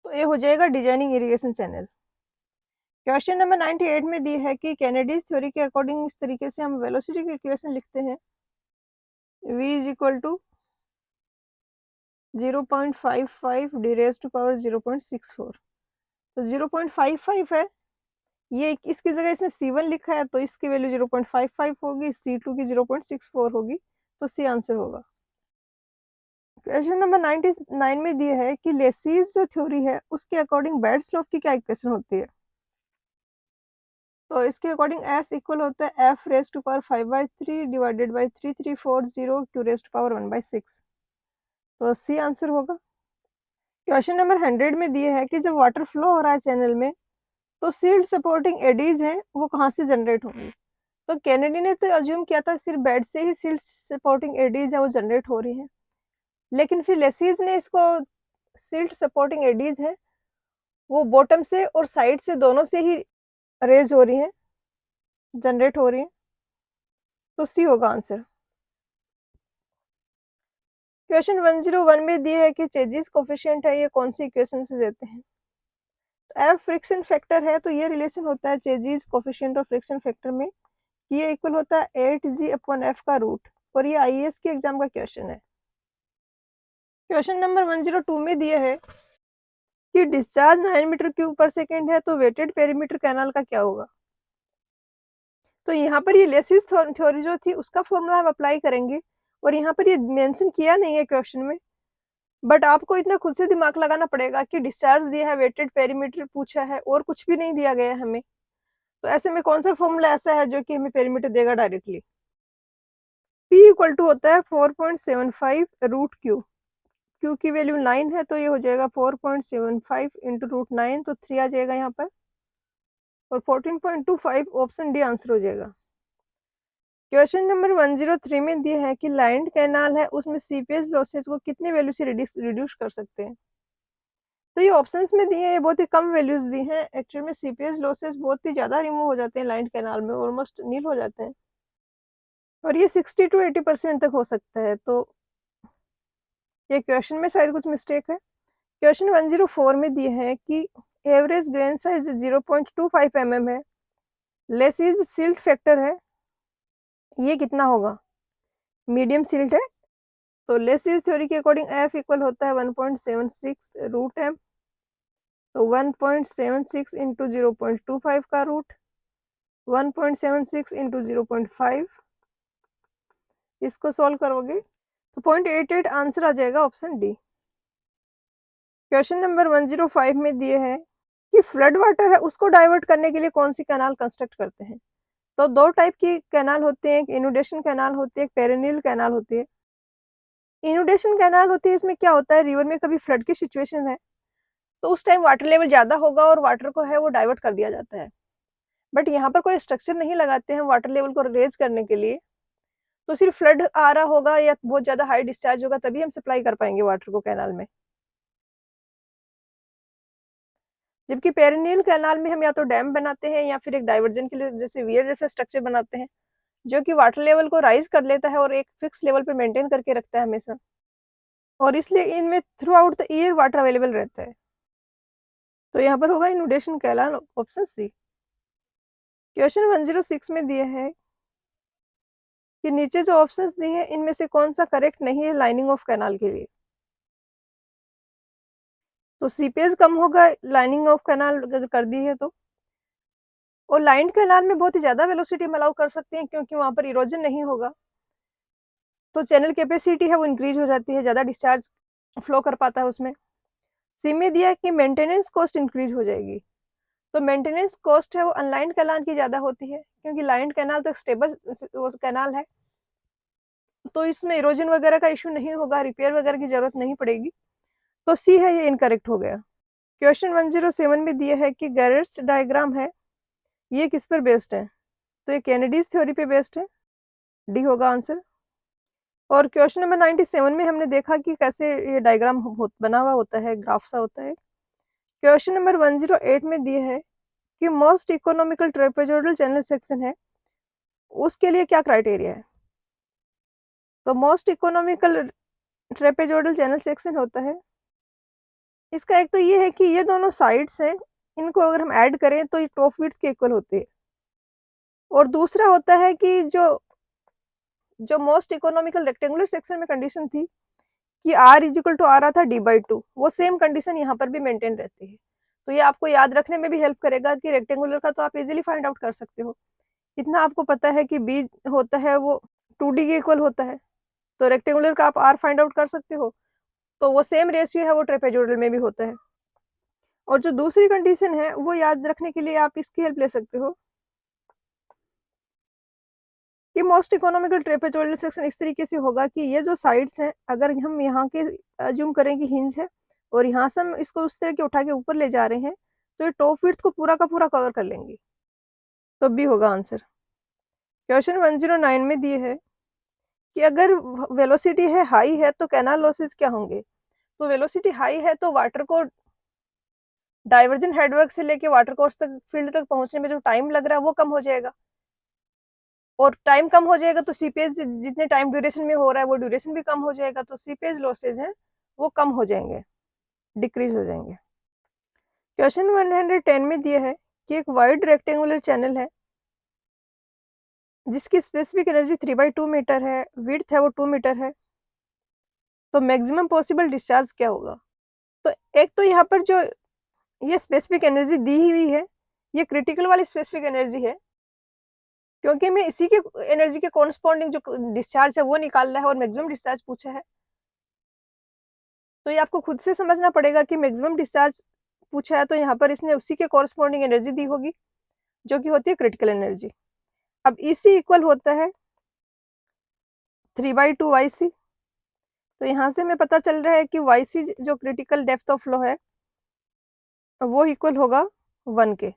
तो ये हो जाएगा designing irrigation channel. Question number 98 में दी है कि कैनेडीज थ्योरी के अकॉर्डिंग इस तरीके से हम वेलोसिटी की इक्वेशन लिखते हैं, v is equal to 0.55 D raise to power 0.64। तो 0.55 है, ये इसकी जगह इसने C1 लिखा है तो इसकी वैल्यू 0.55 होगी, C2 की 0.64 होगी, तो सी आंसर होगा। क्वेश्चन नंबर 99 में दिया है कि लेसीज जो थ्योरी है उसके अकॉर्डिंग बेड स्लोप की क्या इक्वेशन होती है। तो इसके अकॉर्डिंग एस इक्वल होता है F raise to power 5/3 divided by 3340 Q raise to power 1/6। तो सी आंसर होगा। क्वेश्चन नंबर 100 में दिया है कि जब वाटर फ्लो हो रहा है चैनल में तो सील्ड सपोर्टिंग एडीज हैं वो कहाँ से जनरेट होंगी। तो कैनेडी ने तो अज्यूम किया था सिर्फ बेड से ही सील्ड सपोर्टिंग एडीज है वो जनरेट हो रही हैं, लेकिन फिर लेसीज ने इसको सील्ड सपोर्टिंग एडीज है वो बॉटम से और साइड से दोनों से ही रेज हो रही हैं, जनरेट हो रही हैं, तो सी होगा आंसर। क्वेश्चन 101 में दिया है कि चेजिस कोफिशिएंट है, ये कौन सी इक्वेशन से देते हैं। तो एफ फ्रिक्शन फैक्टर है, तो ये रिलेशन होता है चेजिस कोफिशिएंट और फ्रिक्शन फैक्टर में, ये इक्वल होता है 8g/f का रूट, और ये आईएएस के एग्जाम का क्वेश्चन है। क्वेश्चन नंबर 102 में दिया है कि डिस्चार्ज 9 मीटर क्यूब पर सेकंड है, तो वेटेड पेरीमीटर कैनाल का क्या होगा? तो यहाँ पर ये लेसिस थ्योरी जो थी उसका फॉर्मूला हम अप्लाई करेंगे, और यहाँ पर ये मेंशन किया नहीं है क्वेश्चन में, बट आपको इतना खुद से दिमाग लगाना पड़ेगा कि डिस्चार्ज दिया है, वेटेड पेरीमीटर पूछा है, और कुछ भी नहीं दिया गया है हमें। तो ऐसे में कौन सा फॉर्मूला ऐसा है जो कि हमें पेरीमीटर देगा डायरेक्टली? P इक्वल टू होता है 4.75 रूट क्यू। क्यू की वैल्यू 9 है, तो ये हो जाएगा 4.75 इंटू रूट 9, तो 3 आ जाएगा यहाँ पर, और 14.25 ऑप्शन डी आंसर हो जाएगा। क्वेश्चन नंबर 103 में दिया है कि लाइन्ड कैनाल है, उसमें सीपीएस लॉसेस को कितनी वैल्यू से रिड्यूस कर सकते हैं? तो ये ऑप्शंस में दिए हैं, ये बहुत ही कम वैल्यूज दी हैं। एक्चुअल में सीपीएस लॉसेस बहुत ही ज़्यादा रिमूव हो जाते हैं लाइन्ड कैनाल में, ऑलमोस्ट नील हो जाते हैं, और ये 60 to 80% तक हो सकता है। तो ये क्वेश्चन में शायद कुछ मिस्टेक है। क्वेश्चन 104 में दिए है कि एवरेज ग्रेन साइज 0.25 mm है, लेसिस सिल्ट फैक्टर है, ये कितना होगा? मीडियम सिल्ट है, तो लेसिस थ्योरी के अकॉर्डिंग एफ इक्वल होता है 1.76 रूट एम, तो 1.76 इंटू 0.25 का रूट 1.76 इंटू 0.5, इसको सॉल्व करोगे तो 0.88 आंसर आ जाएगा, ऑप्शन डी। क्वेश्चन नंबर 105 में दिए है कि फ्लड वाटर है उसको डाइवर्ट करने के लिए कौन सी कैनाल कंस्ट्रक्ट करते हैं? तो दो टाइप की कैनाल होते हैं, एक इनुडेशन कैनाल होती है, एक पेरिनियल कैनाल होती है। इनुडेशन कैनाल होती है, इसमें क्या होता है, रिवर में कभी फ्लड की सिचुएशन है तो उस टाइम वाटर लेवल ज्यादा होगा और वाटर को है वो डाइवर्ट कर दिया जाता है, बट यहाँ पर कोई स्ट्रक्चर नहीं लगाते हैं वाटर लेवल को रेज करने के लिए, तो सिर्फ फ्लड आ रहा होगा या बहुत ज्यादा हाई डिस्चार्ज होगा तभी हम सप्लाई कर पाएंगे वाटर को कैनाल में। जबकि पेरिनियल कैनाल में हम या तो डैम बनाते हैं या फिर एक डाइवर्जन के लिए जैसे वियर जैसा स्ट्रक्चर बनाते हैं, जो कि वाटर लेवल को राइज कर लेता है और एक फिक्स लेवल पर मेंटेन करके रखता है हमेशा, और इसलिए इनमें through out the year water available रहता है। तो यहाँ पर होगा इनुडेशन कैनाल, ऑप्शन सी। क्वेश्चन 106 में दिया है कि नीचे जो ऑप्शंस दिए हैं इनमें से कौन सा करेक्ट नहीं है लाइनिंग ऑफ कैनाल के लिए? तो सीपेज कम होगा लाइनिंग ऑफ कैनाल अगर कर दी है तो, और लाइन्ड कैनाल में बहुत ही ज्यादा वेलोसिटी हम अलाउ कर सकते हैं क्योंकि वहां पर इरोजन नहीं होगा, तो चैनल कैपेसिटी है वो इंक्रीज हो जाती है, ज्यादा डिस्चार्ज फ्लो कर पाता है उसमें। सी में दिया है कि मेंटेनेंस कॉस्ट इंक्रीज हो जाएगी, तो मेंटेनेंस कॉस्ट है वो अनलाइंड कैनाल की ज्यादा होती है क्योंकि लाइन्ड कैनाल तो स्टेबल कैनाल है, तो इसमें इरोजन वगैरह का इशू नहीं होगा, रिपेयर वगैरह की जरूरत नहीं पड़ेगी, तो सी है ये इनकरेक्ट हो गया। क्वेश्चन 107 में दिया है कि गैरेट्स डायग्राम है, ये किस पर बेस्ड है? तो ये कैनेडीज थ्योरी पे बेस्ड है, डी होगा आंसर। और क्वेश्चन नंबर 97 में हमने देखा कि कैसे ये डायग्राम बना हुआ होता है, ग्राफ सा होता है। क्वेश्चन नंबर 108 में दिए है कि most economical trapezoidal channel section है, उसके लिए क्या क्राइटेरिया है? तो most economical trapezoidal channel section होता है, इसका एक तो ये है कि ये दोनों साइड्स हैं, इनको अगर हम ऐड करें तो ये टॉप विड्थ के इक्वल होते हैं, और दूसरा होता है कि जो जो मोस्ट इकोनॉमिकल रेक्टेंगुलर सेक्शन में कंडीशन थी कि r इज इक्वल टू आ रहा था d/2, वो सेम कंडीशन यहाँ पर भी मेंटेन रहती है। तो ये आपको याद रखने में भी हेल्प करेगा कि रेक्टेंगुलर का तो आप इजीली फाइंड आउट कर सकते हो, इतना आपको पता है कि b होता है वो 2d के इक्वल होता है, तो रेक्टेंगुलर का आप r फाइंड आउट कर सकते हो, तो वो सेम रेशियो है वो ट्रेपेजोइडल में भी होता है। और जो दूसरी कंडीशन है वो याद रखने के लिए आप इसकी हेल्प ले सकते हो कि मोस्ट इकोनॉमिकल ट्रेपेजोइडल सेक्शन इस तरीके से होगा कि ये जो साइड्स हैं अगर हम यहाँ के अज्यूम करें कि हिंज है और यहाँ से हम इसको उस तरह के उठा के ऊपर ले जा रहे हैं, तो ये टॉप विड्थ को पूरा का पूरा कवर कर लेंगे, तो बी होगा आंसर। क्वेश्चन 109 में दिए है कि अगर वेलोसिटी है हाई है तो कैनाल लॉसेस क्या होंगे? तो वेलोसिटी हाई है तो वाटर को डाइवर्जन हेडवर्क से लेके वाटर कोर्स तक फील्ड तक पहुंचने में जो टाइम लग रहा है वो कम हो जाएगा, और टाइम कम हो जाएगा तो सीपेज जितने टाइम ड्यूरेशन में हो रहा है वो ड्यूरेशन भी कम हो जाएगा, तो सीपेज लॉसेज हैं वो कम हो जाएंगे, डिक्रीज हो जाएंगे। क्वेश्चन 110 में दिया है कि एक वाइड रेक्टेंगुलर चैनल है जिसकी स्पेसिफिक एनर्जी 3/2 मीटर है, विड्थ है वो 2 मीटर है, तो मैक्सिमम पॉसिबल डिस्चार्ज क्या होगा? तो एक तो यहाँ पर जो ये स्पेसिफिक एनर्जी दी ही हुई है, ये क्रिटिकल वाली स्पेसिफिक एनर्जी है, क्योंकि हमें इसी के एनर्जी के कॉरस्पॉन्डिंग जो डिस्चार्ज है वो निकालना है और मैक्सिमम डिस्चार्ज पूछा है। तो ये आपको खुद से समझना पड़ेगा कि मैक्सिमम डिस्चार्ज पूछा है, तो यहाँ पर इसने उसी के कॉरस्पॉन्डिंग एनर्जी दी होगी, जो कि होती है क्रिटिकल एनर्जी। अब इसी इक्वल होता है 3/2 YC। तो यहाँ से हमें पता चल रहा है कि YC जो क्रिटिकल डेप्थ ऑफ फ्लो है वो इक्वल होगा 1 के।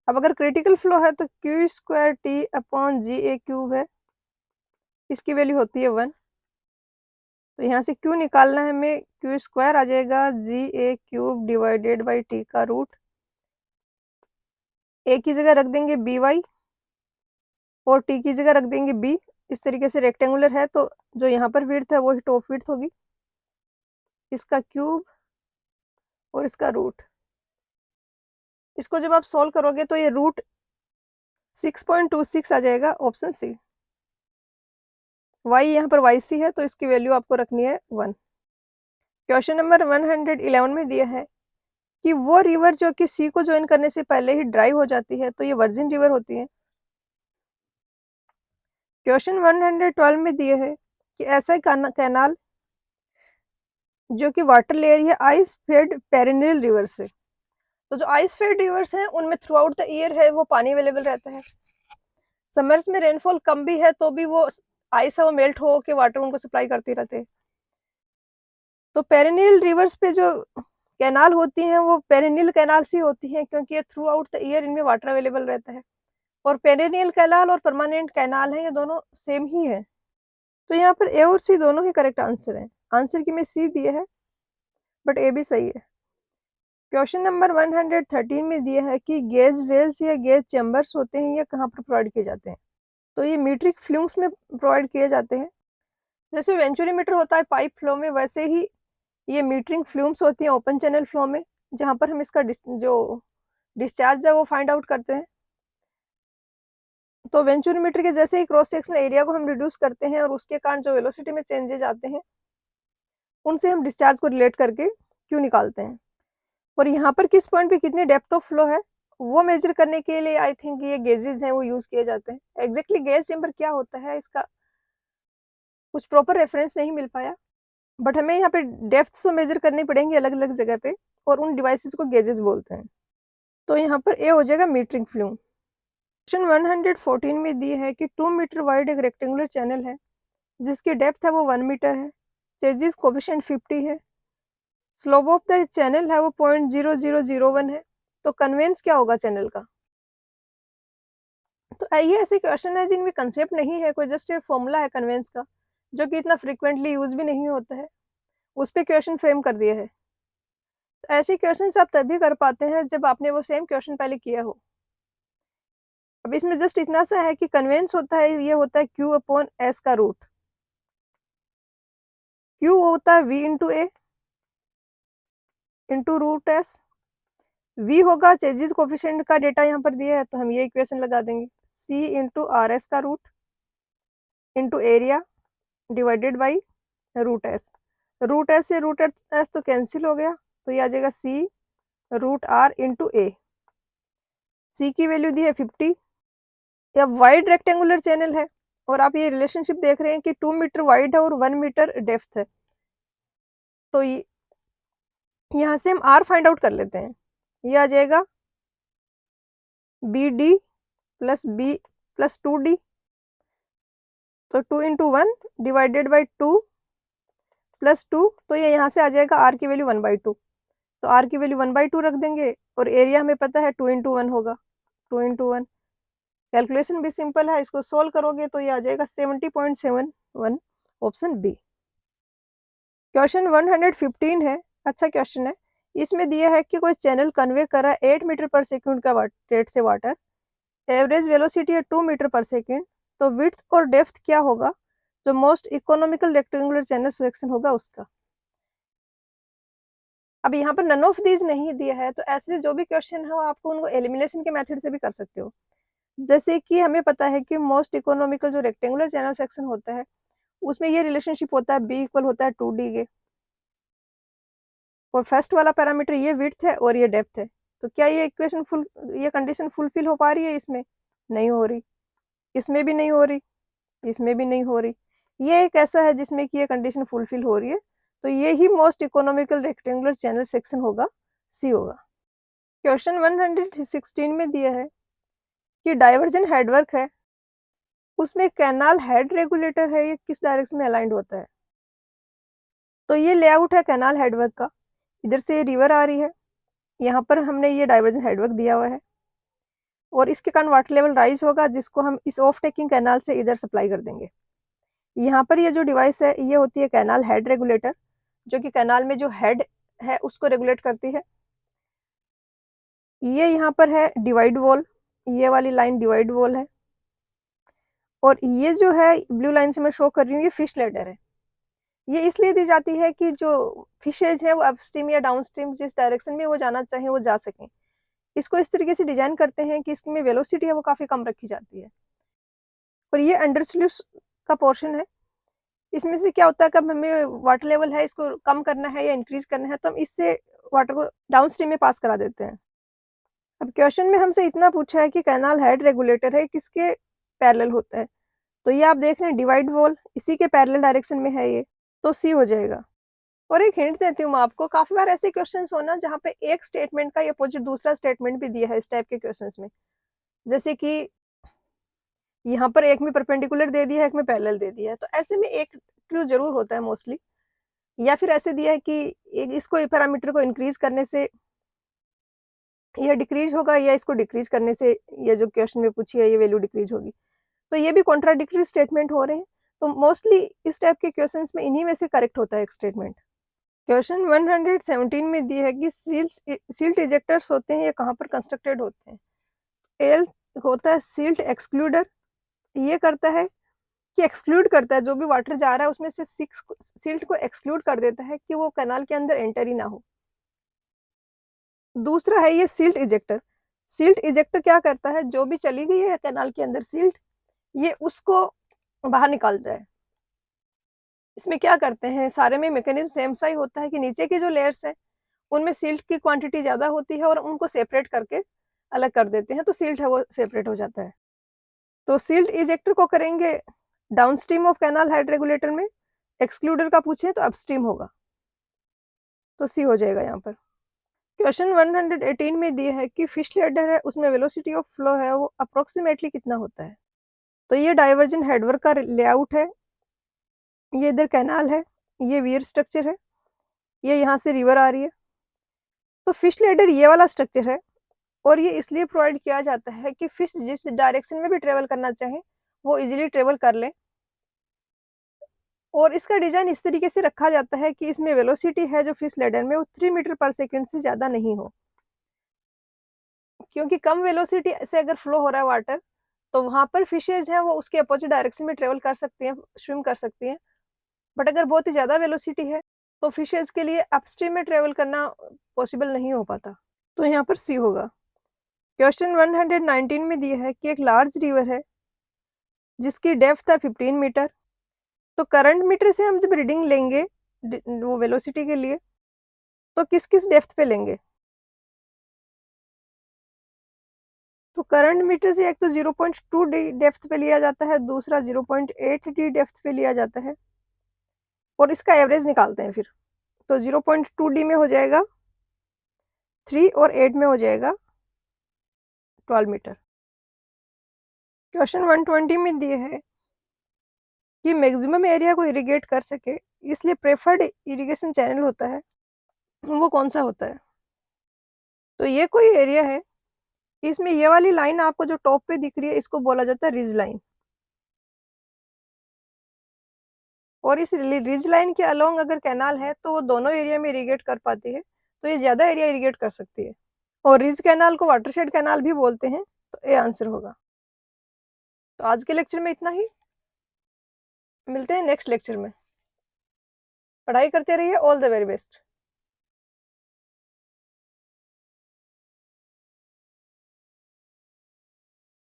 अब अगर क्रिटिकल फ्लो है तो Q²T/Ga³ है, इसकी वैल्यू होती है 1। तो यहाँ से Q निकालना है हमें, Q² आ जाएगा Ga³ डिवाइडेड बाई T का रूट। A की जगह रख देंगे By और T की जगह रख देंगे B। इस तरीके से रेक्टेंगुलर है तो जो यहाँ पर विड्थ है वो ही टॉप विड्थ होगी, इसका क्यूब और इसका रूट। इसको जब आप सॉल्व करोगे तो ये रूट 6.26 आ जाएगा, ऑप्शन सी। y यहाँ पर YC है तो इसकी वैल्यू आपको रखनी है 1। क्वेश्चन नंबर 111 में दिया है कि वो रिवर जो कि सी को ज्वाइन करने से पहले ही ड्राई हो जाती है, तो ये वर्जिन रिवर होती है। क्वेश्चन 112 में दिया है कि ऐसा कैनाल जो कि वाटर ले रही है आइस फेड पेरिनियल रिवर से। तो जो आइस फेड रिवर्स हैं उनमें थ्रू आउट द ईयर है वो पानी अवेलेबल रहता है। समर्स में रेनफॉल कम भी है तो भी वो आइस है वो मेल्ट हो के वाटर उनको सप्लाई करती रहते हैं। तो पेरिनियल रिवर्स पे जो कैनाल होती हैं वो पेरिनियल कैनाल सी होती हैं, क्योंकि ये थ्रू आउट द ईयर इनमें वाटर अवेलेबल रहता है। और पेरिनियल कैनाल और परमानेंट कैनाल है, ये दोनों सेम ही है। तो यहाँ पर ए और सी दोनों ही करेक्ट आंसर है। आंसर की में सी दिया है बट ए भी सही है। क्वेश्चन नंबर 113 में दिया है कि गैस वेल्स या गैस चैम्बर्स होते हैं, ये कहाँ पर प्रोवाइड किए जाते हैं। तो ये मीट्रिक फ्लूम्स में प्रोवाइड किए जाते हैं। जैसे वेंचुरीमीटर होता है पाइप फ्लो में, वैसे ही ये मीटरिंग फ्लूम्स होती हैं ओपन चैनल फ्लो में, जहाँ पर हम इसका जो डिस्चार्ज है वो फाइंड आउट करते हैं। तो वेंचुरीमीटर के जैसे ही क्रॉस सेक्शनल एरिया को हम रिड्यूस करते हैं और उसके कारण जो वेलोसिटी में चेंजेस आते हैं उनसे हम डिस्चार्ज को रिलेट करके क्यू निकालते हैं। और यहाँ पर किस पॉइंट पे कितनी डेप्थ ऑफ फ्लो है वो मेजर करने के लिए आई थिंक ये गेजेस हैं वो यूज किए जाते हैं। एग्जैक्टली गेज चेम्बर क्या होता है इसका कुछ प्रॉपर रेफरेंस नहीं मिल पाया, बट हमें यहाँ पे डेप्थ तो मेजर करनी पड़ेंगी अलग अलग जगह पे, और उन डिवाइसेस को गेजेस बोलते हैं। तो यहाँ पर ए हो जाएगा मीटरिंग फ्लूम। क्वेश्चन 114 में दिए है कि 2 मीटर वाइड एक रेक्टेंगुलर चैनल है जिसकी डेप्थ है वो 1 मीटर है, चेजिस कोफिशिएंट 50 है, स्लोप ऑफ द चैनल है वो 0.0001 है। तो कन्वेंस क्या होगा चैनल का। तो ये ऐसे क्वेश्चन है जिनमें कंसेप्ट नहीं है कोई, जस्ट एक फॉर्मूला है कन्वेंस का जो कि इतना फ्रिक्वेंटली यूज भी नहीं होता है, उस पे क्वेश्चन फ्रेम कर दिया है। तो ऐसे क्वेश्चन आप तभी कर पाते हैं जब आपने वो सेम क्वेश्चन पहले किया हो। अब इसमें जस्ट इतना सा है कि कन्वेंस होता है, ये होता है Q/S का रूट। Q होता है V इंटू ए इंटू रूट एस। V होगा चेजिस कोफिशिएंट का डेटा यहाँ पर दिया है तो हम ये इक्वेशन लगा देंगे, C इंटू RS का root into area divided by root S. Root S से रूट एस तो कैंसिल हो गया, तो ये आ जाएगा C√R इंटू ए। सी की वैल्यू दी है 50। या वाइड रेक्टेंगुलर चैनल है और आप ये रिलेशनशिप देख रहे हैं कि 2 मीटर वाइड है और 1 मीटर डेप्थ है, तो यहाँ से हम आर फाइंड आउट कर लेते हैं। ये आ जाएगा BD plus B plus 2D, तो 2 इंटू 1 डिवाइडेड बाई 2 प्लस 2, तो ये यहाँ से आ जाएगा आर की वैल्यू 1/2। तो आर की वैल्यू 1/2 रख देंगे और एरिया हमें पता है 2 इंटू 1 होगा, 2 इंटू 1। कैलकुलेशन भी सिंपल है, इसको सोल्व करोगे तो ये आ जाएगा 70.71, ऑप्शन बी। क्वेश्चन 115 है, अच्छा क्वेश्चन है। इसमें दिया है कि कोई चैनल कन्वे कर रहा है 8 मीटर पर सेकंड का रेट से वाटर, एवरेज वेलोसिटी है 2 मीटर पर सेकंड, तो विड्थ और डेप्थ क्या होगा जो most economical rectangular channel selection होगा उसका। अब यहाँ पर नन ऑफ दीज नहीं दिया है, तो ऐसे जो भी क्वेश्चन है आपको उनको एलिमिनेशन के मेथड से भी कर सकते हो। जैसे कि हमें पता है कि मोस्ट इकोनॉमिकल जो रेक्टेंगुलर चैनल सेक्शन होता है उसमें ये रिलेशनशिप होता है B इक्वल होता है 2D के। और फर्स्ट वाला पैरामीटर ये विड्थ है और ये डेप्थ है। तो क्या ये ये कंडीशन फुलफिल हो पा रही है इसमें? नहीं हो रही। इसमें भी नहीं हो रही, इसमें भी नहीं हो रही। ये एक ऐसा है जिसमें कि ये कंडीशन फुलफिल हो रही है, तो ये ही most economical rectangular channel section होगा, सी होगा। क्वेश्चन 116 में दिया है कि डाइवर्जन हेडवर्क है, उसमें कैनाल हेड रेगुलेटर है, ये किस डायरेक्शन में अलाइंड होता है? तो ये लेआउट है कैनाल हेडवर्क का। इधर से ये रिवर आ रही है, यहाँ पर हमने ये डाइवर्जन हेडवर्क दिया हुआ है और इसके कारण वाटर लेवल राइज होगा, जिसको हम इस ऑफ टेकिंग कैनाल से इधर सप्लाई कर देंगे। यहाँ पर ये जो डिवाइस है ये होती है कैनाल हेड रेगुलेटर, जो कि कैनाल में जो हेड है उसको रेगुलेट करती है। ये यहाँ पर है डिवाइड वॉल, ये वाली लाइन डिवाइड वॉल है, और ये जो है ब्लू लाइन से मैं शो कर रही हूँ, ये फिश लैडर है। ये इसलिए दी जाती है कि जो फिशेज है वो अपस्ट्रीम या डाउनस्ट्रीम जिस डायरेक्शन में वो जाना चाहें वो जा सकें। इसको इस तरीके से डिजाइन करते हैं कि इसमें वेलोसिटी है वो काफी कम रखी जाती है। और ये अंडर स्लूस का पोर्शन है, इसमें से क्या होता है कब हमें वाटर लेवल है इसको कम करना है या इंक्रीज करना है तो हम इससे वाटर को डाउनस्ट्रीम में पास करा देते हैं। अब क्वेश्चन में हमसे इतना पूछा है कि कैनाल हेड रेगुलेटर है किसके पैरेलल होता है, तो ये आप देख रहे हैं डिवाइड वॉल इसी के पैरेलल डायरेक्शन में है ये, तो सी हो जाएगा। और एक हिंट देती हूँ मैं आपको, काफी बार ऐसे क्वेश्चंस होना जहाँ पे एक स्टेटमेंट का अपोजिट दूसरा स्टेटमेंट भी दिया है इस टाइप के क्वेश्चंस में। जैसे कि यहाँ पर एक में परपेंडिकुलर दे दिया है, एक में पैरेलल दे दिया है, तो ऐसे में एक ट्रू जरूर होता है मोस्टली। या फिर ऐसे दिया है कि एक इसको पैरामीटर को इंक्रीज करने से ये डिक्रीज होगा या इसको डिक्रीज करने से ये जो क्वेश्चन में पूछी है ये वैल्यू डिक्रीज होगी, तो ये भी कॉन्ट्राडिक्टरी स्टेटमेंट हो रहे हैं। तो मोस्टली इस टाइप के क्वेश्चंस में इन्हीं में से करेक्ट होता है एक स्टेटमेंट। क्वेश्चन 117 में दिया है कि सील्ट इजेक्टर्स होते हैं, ये कहाँ पर कंस्ट्रक्टेड होते हैं? एल होता है सील्ट एक्सक्लूडर, ये करता है कि एक्सक्लूड करता है जो भी वाटर जा रहा है उसमें से सिल्ट को एक्सक्लूड कर देता है कि वो कैनाल के अंदर एंटर ही ना हो। दूसरा है ये सिल्ट इजेक्टर। सिल्ट इजेक्टर क्या करता है, जो भी चली गई है कैनाल के अंदर सिल्ट, ये उसको बाहर निकालता है। इसमें क्या करते हैं, सारे में मैकेनिज्म सेम सा ही होता है कि नीचे की जो लेयर्स है उनमें सिल्ट की क्वांटिटी ज्यादा होती है और उनको सेपरेट करके अलग कर देते हैं, तो सिल्ट है वो सेपरेट हो जाता है। तो सिल्ट इजेक्टर को करेंगे downstream of canal head regulator में, एक्सक्लूडर का पूछे तो अपस्ट्रीम होगा, तो सी हो जाएगा यहाँ पर। क्वेश्चन 118 में दिया है कि फिश लैडर है उसमें वेलोसिटी ऑफ फ्लो है वो अप्रोक्सीमेटली कितना होता है? तो ये डाइवर्जन हेडवर्क का लेआउट है, ये इधर कैनाल है, ये वियर स्ट्रक्चर है, ये यहाँ से रिवर आ रही है। तो फिश लैडर ये वाला स्ट्रक्चर है और ये इसलिए प्रोवाइड किया जाता है कि फिश जिस डायरेक्शन में भी ट्रेवल करना चाहे वो इजीली ट्रेवल कर ले, और इसका डिजाइन इस तरीके से रखा जाता है कि इसमें वेलोसिटी है जो फिश लैडर में वो 3 मीटर पर सेकंड से ज्यादा नहीं हो, क्योंकि कम वेलोसिटी से अगर फ्लो हो रहा है वाटर तो वहां पर फिशेज हैं वो उसके अपोजिट डायरेक्शन में ट्रेवल कर सकती हैं, स्विम कर सकती हैं। बट अगर बहुत ही ज्यादा वेलोसिटी है तो फिशेज के लिए अपस्ट्रीम में ट्रेवल करना पॉसिबल नहीं हो पाता, तो यहाँ पर सी होगा। क्वेश्चन 119 में दिया है कि एक लार्ज रिवर है जिसकी डेप्थ है 15 मीटर, तो करंट मीटर से हम जब रीडिंग लेंगे वो वेलोसिटी के लिए तो किस किस डेप्थ पे लेंगे? तो करंट मीटर से एक तो 0.2 डी डेप्थ पे लिया जाता है, दूसरा 0.8 डी डेप्थ पे लिया जाता है, और इसका एवरेज निकालते हैं फिर। तो 0.2 डी में हो जाएगा 3 और 8 में हो जाएगा 12 मीटर। क्वेश्चन 120 में दिए है कि मैक्सिमम एरिया को इरिगेट कर सके इसलिए प्रेफर्ड इरिगेशन चैनल होता है, वो कौन सा होता है? तो ये कोई एरिया है, इसमें ये वाली लाइन आपको जो टॉप पे दिख रही है इसको बोला जाता है रिज लाइन, और इस रिज लाइन के अलोंग अगर कैनाल है तो वो दोनों एरिया में इरिगेट कर पाती है, तो ये ज्यादा एरिया इरिगेट कर सकती है। और रिज कैनाल को वाटरशेड कैनाल भी बोलते हैं, तो ये आंसर होगा। तो आज के लेक्चर में इतना ही, मिलते हैं नेक्स्ट लेक्चर में। पढ़ाई करते रहिए, ऑल द वेरी बेस्ट।